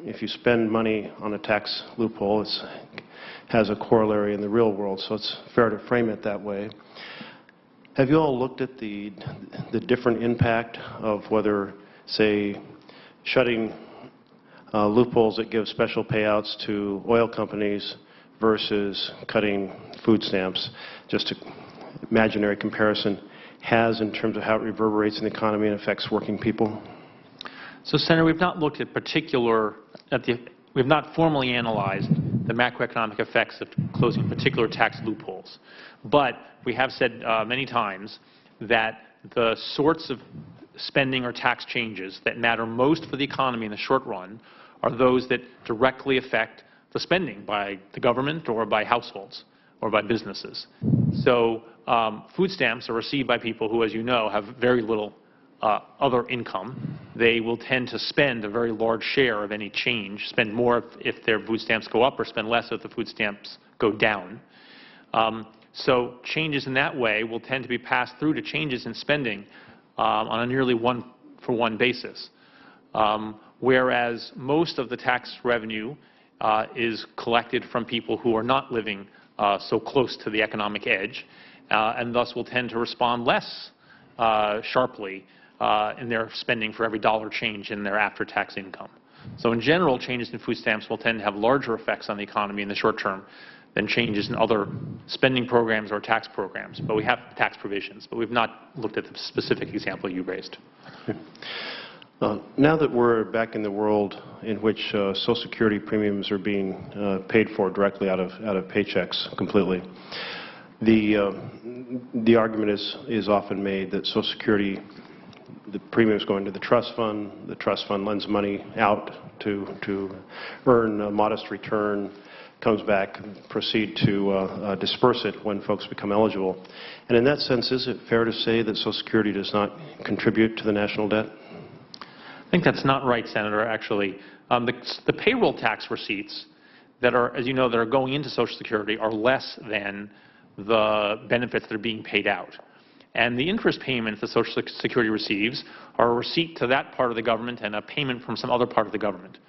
if you spend money on a tax loophole, it has a corollary in the real world. So it's fair to frame it that way. Have you all looked at the different impact of whether, say, shutting loopholes that give special payouts to oil companies versus cutting food stamps, just an imaginary comparison, has in terms of how it reverberates in the economy and affects working people? So, Senator, we've not looked at we've not formally analyzed the macroeconomic effects of closing particular tax loopholes. But we have said many times that the sorts of spending or tax changes that matter most for the economy in the short run are those that directly affect the spending by the government or by households or by businesses. So food stamps are received by people who, as you know, have very little other income. They will tend to spend a very large share of any change, spend more if their food stamps go up or spend less if the food stamps go down. So changes in that way will tend to be passed through to changes in spending on a nearly one-for-one basis. Whereas most of the tax revenue is collected from people who are not living so close to the economic edge, and thus will tend to respond less sharply in their spending for every dollar change in their after-tax income. So in general, changes in food stamps will tend to have larger effects on the economy in the short term than changes in other spending programs or tax programs. But we have tax provisions, but we've not looked at the specific example you raised. Now that we're back in the world in which Social Security premiums are being paid for directly out of paychecks completely, the argument is often made that Social Security, the premiums go into the trust fund lends money out to earn a modest return, comes back, proceed to disperse it when folks become eligible. And in that sense, is it fair to say that Social Security does not contribute to the national debt? I think that's not right, Senator, actually. The payroll tax receipts that are, as you know, that are going into Social Security are less than the benefits that are being paid out. And the interest payments that Social Security receives are a receipt to that part of the government and a payment from some other part of the government.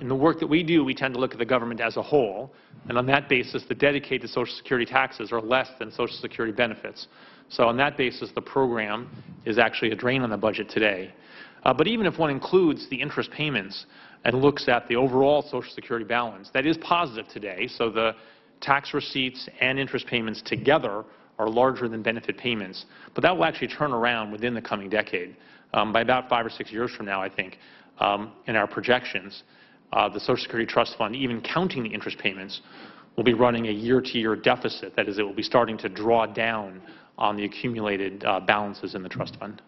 In the work that we do, we tend to look at the government as a whole, and on that basis, the dedicated Social Security taxes are less than Social Security benefits. So on that basis, the program is actually a drain on the budget today. But even if one includes the interest payments and looks at the overall Social Security balance, that is positive today. So the tax receipts and interest payments together are larger than benefit payments. But that will actually turn around within the coming decade. By about 5 or 6 years from now, I think, in our projections, the Social Security Trust Fund, even counting the interest payments, will be running a year-to-year deficit. That is, it will be starting to draw down on the accumulated balances in the trust fund.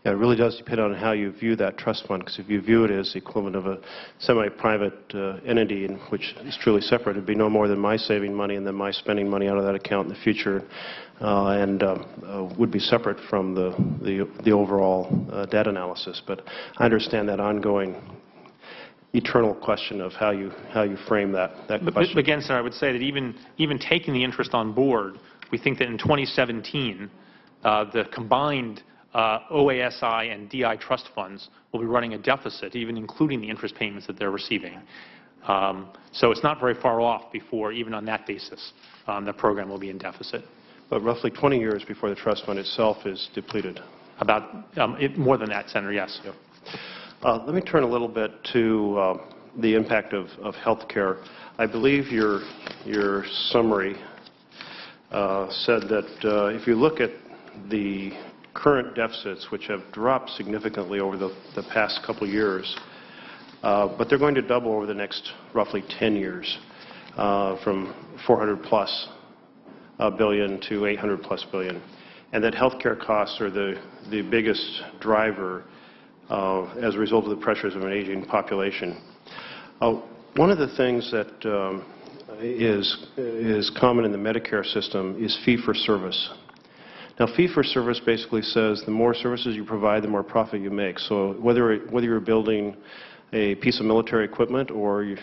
Yeah, it really does depend on how you view that trust fund, because if you view it as the equivalent of a semi-private entity in which is truly separate, it would be no more than my saving money and then my spending money out of that account in the future, and would be separate from the overall debt analysis. But I understand that ongoing eternal question of how you frame that question. But again, sir, I would say that even taking the interest on board, we think that in 2017, the combined OASI and DI trust funds will be running a deficit, even including the interest payments that they're receiving. So it's not very far off before, even on that basis, the program will be in deficit. But roughly 20 years before the trust fund itself is depleted. About more than that, Senator, yes. Yep. Let me turn a little bit to the impact of health care. I believe your summary said that if you look at the current deficits, which have dropped significantly over the past couple of years, but they're going to double over the next roughly 10 years, from 400+ billion to 800+ billion, and that healthcare costs are the biggest driver as a result of the pressures of an aging population. One of the things that is common in the Medicare system is fee-for-service. Now, fee-for-service basically says the more services you provide, the more profit you make. So whether you're building a piece of military equipment or you're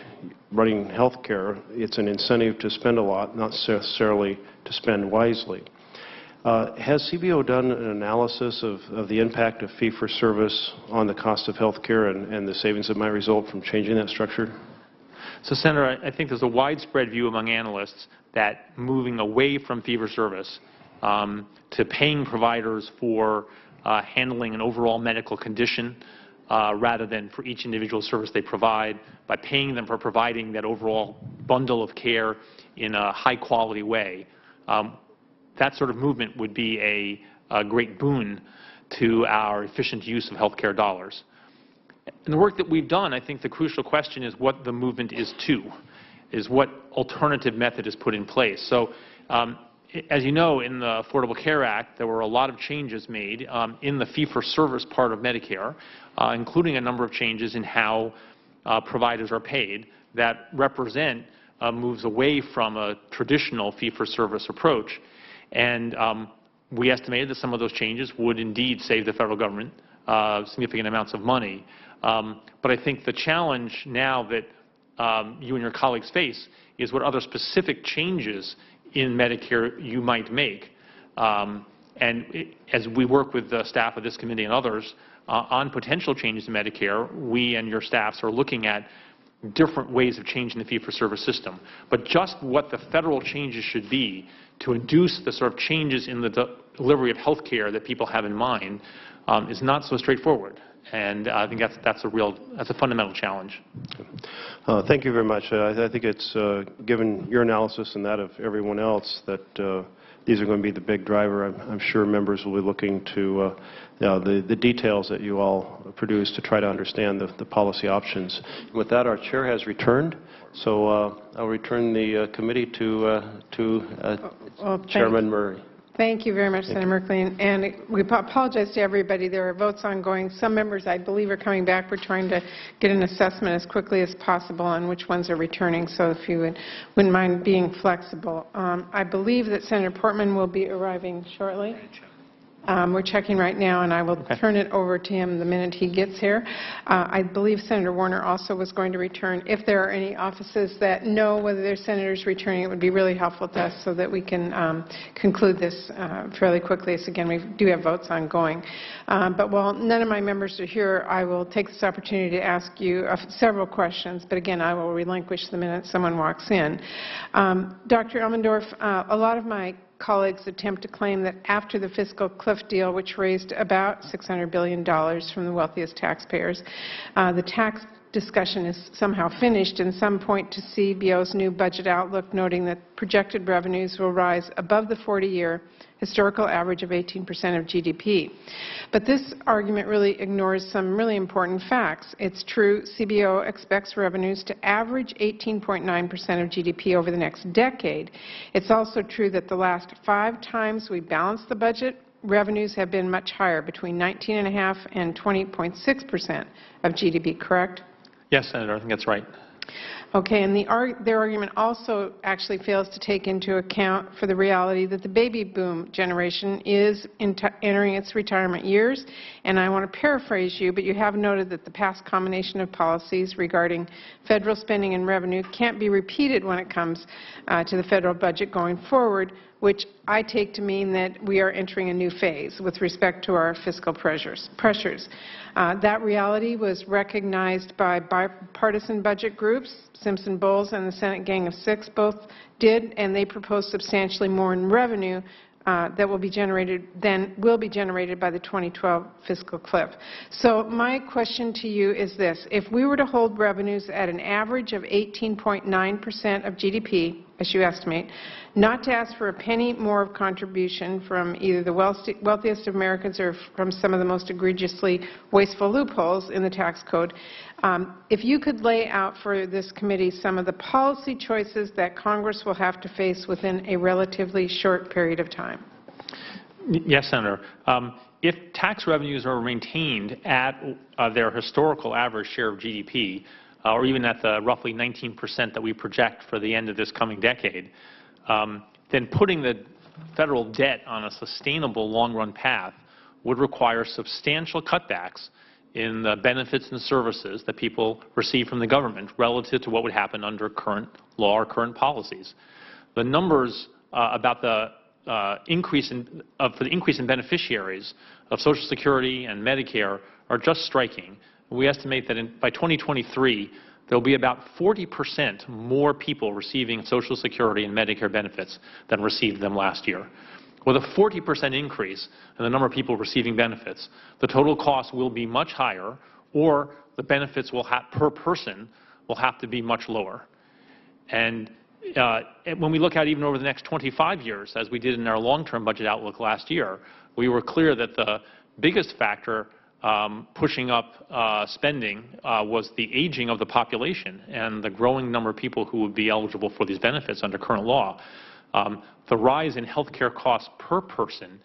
running health care, it's an incentive to spend a lot, not necessarily to spend wisely. Has CBO done an analysis of the impact of fee-for-service on the cost of health care and the savings that might result from changing that structure? So, Senator, I think there's a widespread view among analysts that moving away from fee-for-service to paying providers for handling an overall medical condition rather than for each individual service they provide, by paying them for providing that overall bundle of care in a high-quality way, that sort of movement would be a great boon to our efficient use of health care dollars. In the work that we've done, I think the crucial question is what the movement is what alternative method is put in place. So, as you know, in the Affordable Care Act, there were a lot of changes made in the fee-for-service part of Medicare, including a number of changes in how providers are paid that represent moves away from a traditional fee-for-service approach. And we estimated that some of those changes would indeed save the federal government significant amounts of money. But I think the challenge now that you and your colleagues face is what other specific changes in Medicare you might make. As we work with the staff of this committee and others on potential changes in Medicare, we and your staffs are looking at different ways of changing the fee-for-service system. But just what the federal changes should be to induce the sort of changes in the delivery of health care that people have in mind is not so straightforward. And I think that's a fundamental challenge. Thank you very much. I think it's given your analysis and that of everyone else that these are going to be the big driver. I'm sure members will be looking to the details that you all produce to try to understand the policy options. With that, our chair has returned, so I'll return the committee to Chairman Murray. Thank you very much, Senator Merkley. And we apologize to everybody. There are votes ongoing. Some members, I believe, are coming back. We're trying to get an assessment as quickly as possible on which ones are returning, so if you wouldn't mind being flexible. I believe that Senator Portman will be arriving shortly. We're checking right now, and I will turn it over to him the minute he gets here. I believe Senator Warner also was going to return. If there are any offices that know whether their senators returning, it would be really helpful to us so that we can conclude this fairly quickly. So again, we do have votes ongoing. But while none of my members are here, I will take this opportunity to ask you several questions. But again, I will relinquish the minute someone walks in. Dr. Elmendorf, a lot of my colleagues attempt to claim that after the fiscal cliff deal, which raised about $600 billion from the wealthiest taxpayers, the discussion is somehow finished, and some point to CBO's new budget outlook, noting that projected revenues will rise above the 40-year historical average of 18% of GDP. But this argument really ignores some really important facts. It's true CBO expects revenues to average 18.9% of GDP over the next decade. It's also true that the last 5 times we balanced the budget, revenues have been much higher, between 19.5% and 20.6% of GDP, correct? Yes, Senator, I think that's right. Okay, and their argument also actually fails to take into account for the reality that the baby boom generation is entering its retirement years. And I want to paraphrase you, but you have noted that the past combination of policies regarding federal spending and revenue can't be repeated when it comes to the federal budget going forward, which I take to mean that we are entering a new phase with respect to our fiscal pressures. That reality was recognized by bipartisan budget groups. Simpson Bowles and the Senate Gang of Six both did, and they proposed substantially more in revenue that will be generated by the 2012 fiscal cliff. So my question to you is this: if we were to hold revenues at an average of 18.9% of GDP, as you estimate, not to ask for a penny more of contribution from either the wealthiest of Americans or from some of the most egregiously wasteful loopholes in the tax code, if you could lay out for this committee some of the policy choices that Congress will have to face within a relatively short period of time. Yes, Senator. If tax revenues are maintained at their historical average share of GDP, or even at the roughly 19% that we project for the end of this coming decade, then putting the federal debt on a sustainable long-run path would require substantial cutbacks in the benefits and services that people receive from the government relative to what would happen under current law or current policies. The numbers about the increase in beneficiaries of Social Security and Medicare are just striking. We estimate that by 2023, there will be about 40% more people receiving Social Security and Medicare benefits than received them last year. With a 40% increase in the number of people receiving benefits, the total cost will be much higher, or the benefits per person will have to be much lower. And when we look at even over the next 25 years, as we did in our long-term budget outlook last year, we were clear that the biggest factor pushing up spending was the aging of the population and the growing number of people who would be eligible for these benefits under current law. The rise in health care costs per person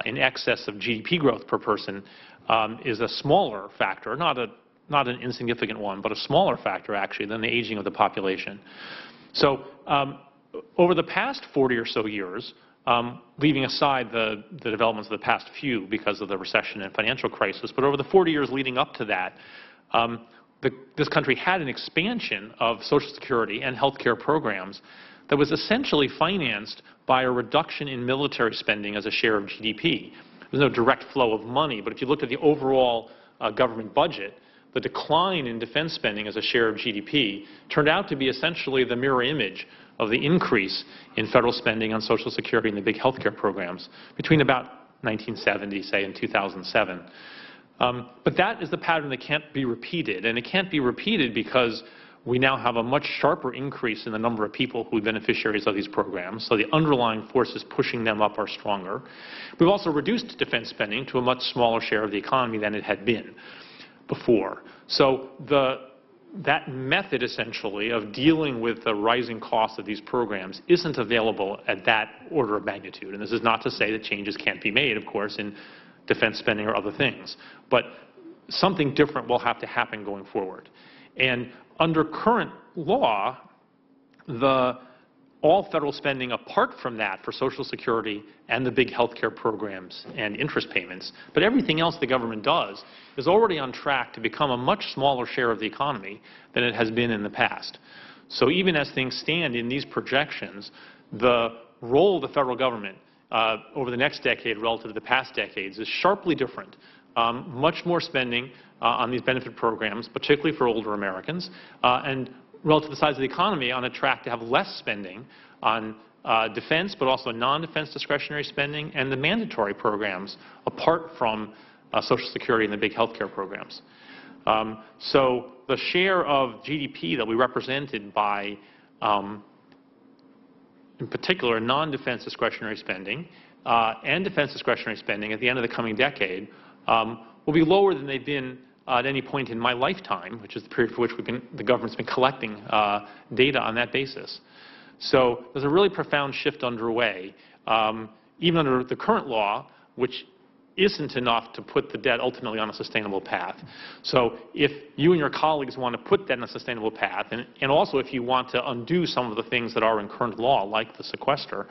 in excess of GDP growth per person is a smaller factor, not an insignificant one, but a smaller factor actually than the aging of the population. So over the past 40 or so years, leaving aside the developments of the past few because of the recession and financial crisis, but over the 40 years leading up to that, this country had an expansion of Social Security and health care programs that was essentially financed by a reduction in military spending as a share of GDP. There's no direct flow of money, but if you look at the overall government budget, the decline in defense spending as a share of GDP turned out to be essentially the mirror image of the increase in federal spending on Social Security and the big health care programs between about 1970, say, and 2007. But that is the pattern that can't be repeated, and it can't be repeated because we now have a much sharper increase in the number of people who are beneficiaries of these programs, so the underlying forces pushing them up are stronger. We've also reduced defense spending to a much smaller share of the economy than it had been before. So that method, essentially, of dealing with the rising cost of these programs isn't available at that order of magnitude. And this is not to say that changes can't be made, of course, in defense spending or other things. But something different will have to happen going forward. And under current law, all federal spending apart from that for Social Security and the big health care programs and interest payments, but everything else the government does is already on track to become a much smaller share of the economy than it has been in the past. So even as things stand in these projections, the role of the federal government over the next decade relative to the past decades is sharply different. Much more spending on these benefit programs, particularly for older Americans, and relative to the size of the economy, on a track to have less spending on defense, but also non-defense discretionary spending and the mandatory programs apart from Social Security and the big health care programs. So the share of GDP that we represented by, in particular, non-defense discretionary spending and defense discretionary spending at the end of the coming decade will be lower than they've been at any point in my lifetime, which is the period for which the government's been collecting data on that basis. So there's a really profound shift underway, even under the current law, which isn't enough to put the debt ultimately on a sustainable path. So if you and your colleagues want to put that on a sustainable path, and also if you want to undo some of the things that are in current law, like the sequester,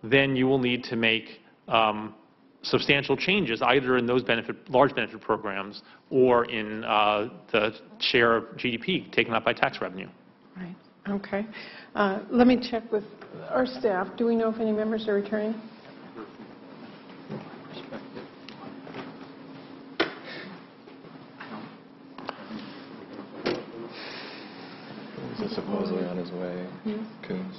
then you will need to make substantial changes, either in those large benefit programs or in the share of GDP taken up by tax revenue. Right. Okay. Let me check with our staff. Do we know if any members are returning? He's supposedly on his way. Coons.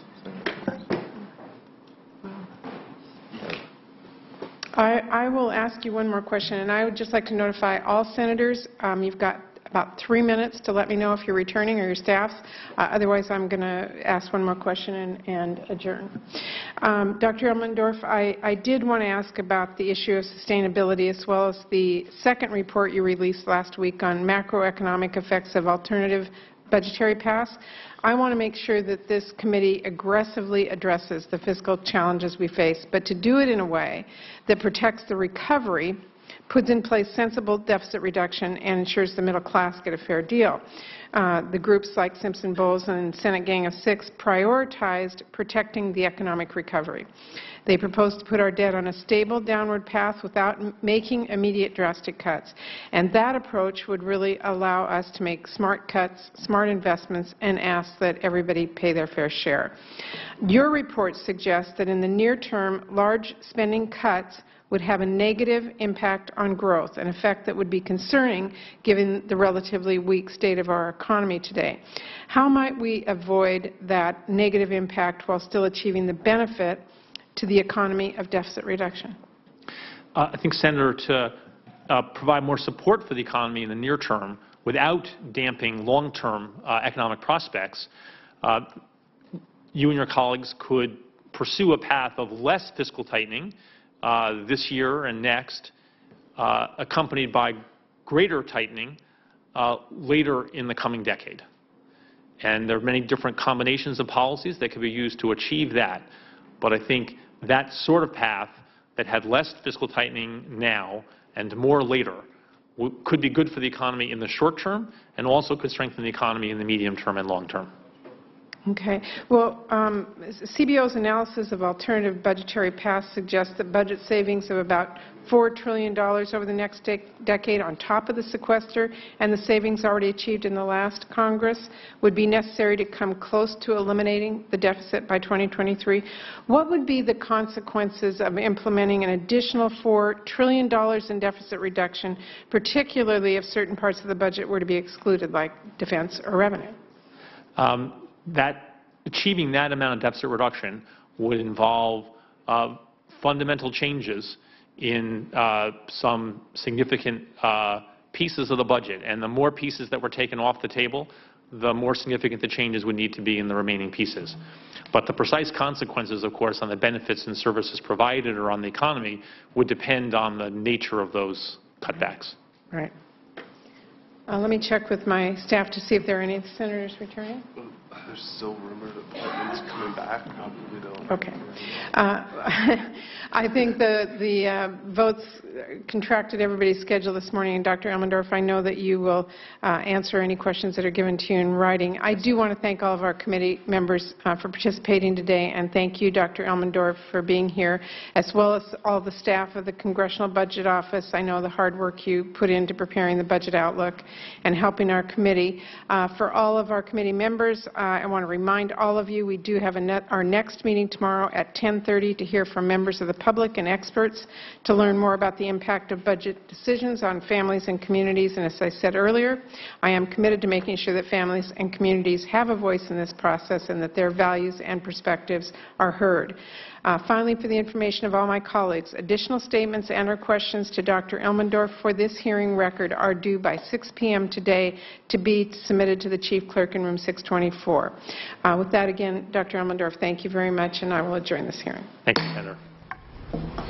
I will ask you one more question, and I would just like to notify all senators. You've got about 3 minutes to let me know if you're returning or your staffs. Otherwise, I'm going to ask one more question and adjourn. Dr. Elmendorf, I did want to ask about the issue of sustainability as well as the second report you released last week on macroeconomic effects of alternative budgetary paths. I want to make sure that this committee aggressively addresses the fiscal challenges we face, but to do it in a way that protects the recovery, puts in place sensible deficit reduction, and ensures the middle class get a fair deal. The groups like Simpson-Bowles and Senate Gang of Six prioritized protecting the economic recovery. They proposed to put our debt on a stable downward path without making immediate drastic cuts. And that approach would really allow us to make smart cuts, smart investments, and ask that everybody pay their fair share. Your report suggests that in the near term, large spending cuts would have a negative impact on growth, an effect that would be concerning given the relatively weak state of our economy today. How might we avoid that negative impact while still achieving the benefit to the economy of deficit reduction? I think, Senator, to provide more support for the economy in the near term without damping long-term economic prospects, you and your colleagues could pursue a path of less fiscal tightening this year and next, accompanied by greater tightening later in the coming decade. And there are many different combinations of policies that could be used to achieve that. But I think that sort of path that had less fiscal tightening now and more later could be good for the economy in the short term and also could strengthen the economy in the medium term and long term. Okay. Well, CBO's analysis of alternative budgetary paths suggests that budget savings of about $4 trillion over the next decade on top of the sequester and the savings already achieved in the last Congress would be necessary to come close to eliminating the deficit by 2023. What would be the consequences of implementing an additional $4 trillion in deficit reduction, particularly if certain parts of the budget were to be excluded, like defense or revenue? That achieving that amount of deficit reduction would involve fundamental changes in some significant pieces of the budget. And the more pieces that were taken off the table, the more significant the changes would need to be in the remaining pieces. But the precise consequences, of course, on the benefits and services provided or on the economy would depend on the nature of those cutbacks. Right. Let me check with my staff to see if there are any senators returning. There's still rumored appointments coming back. Probably don't. Okay. I think the votes contracted everybody's schedule this morning. And Dr. Elmendorf, I know that you will answer any questions that are given to you in writing. I do want to thank all of our committee members for participating today, and thank you, Dr. Elmendorf, for being here, as well as all the staff of the Congressional Budget Office. I know the hard work you put into preparing the budget outlook and helping our committee. For all of our committee members, I want to remind all of you we do have our next meeting tomorrow at 10:30 to hear from members of the public and experts to learn more about the impact of budget decisions on families and communities. And as I said earlier, I am committed to making sure that families and communities have a voice in this process and that their values and perspectives are heard. Finally, for the information of all my colleagues, additional statements and or questions to Dr. Elmendorf for this hearing record are due by 6 p.m. today to be submitted to the Chief Clerk in room 624. With that, again, Dr. Elmendorf, thank you very much, and I will adjourn this hearing. Thank you, Senator.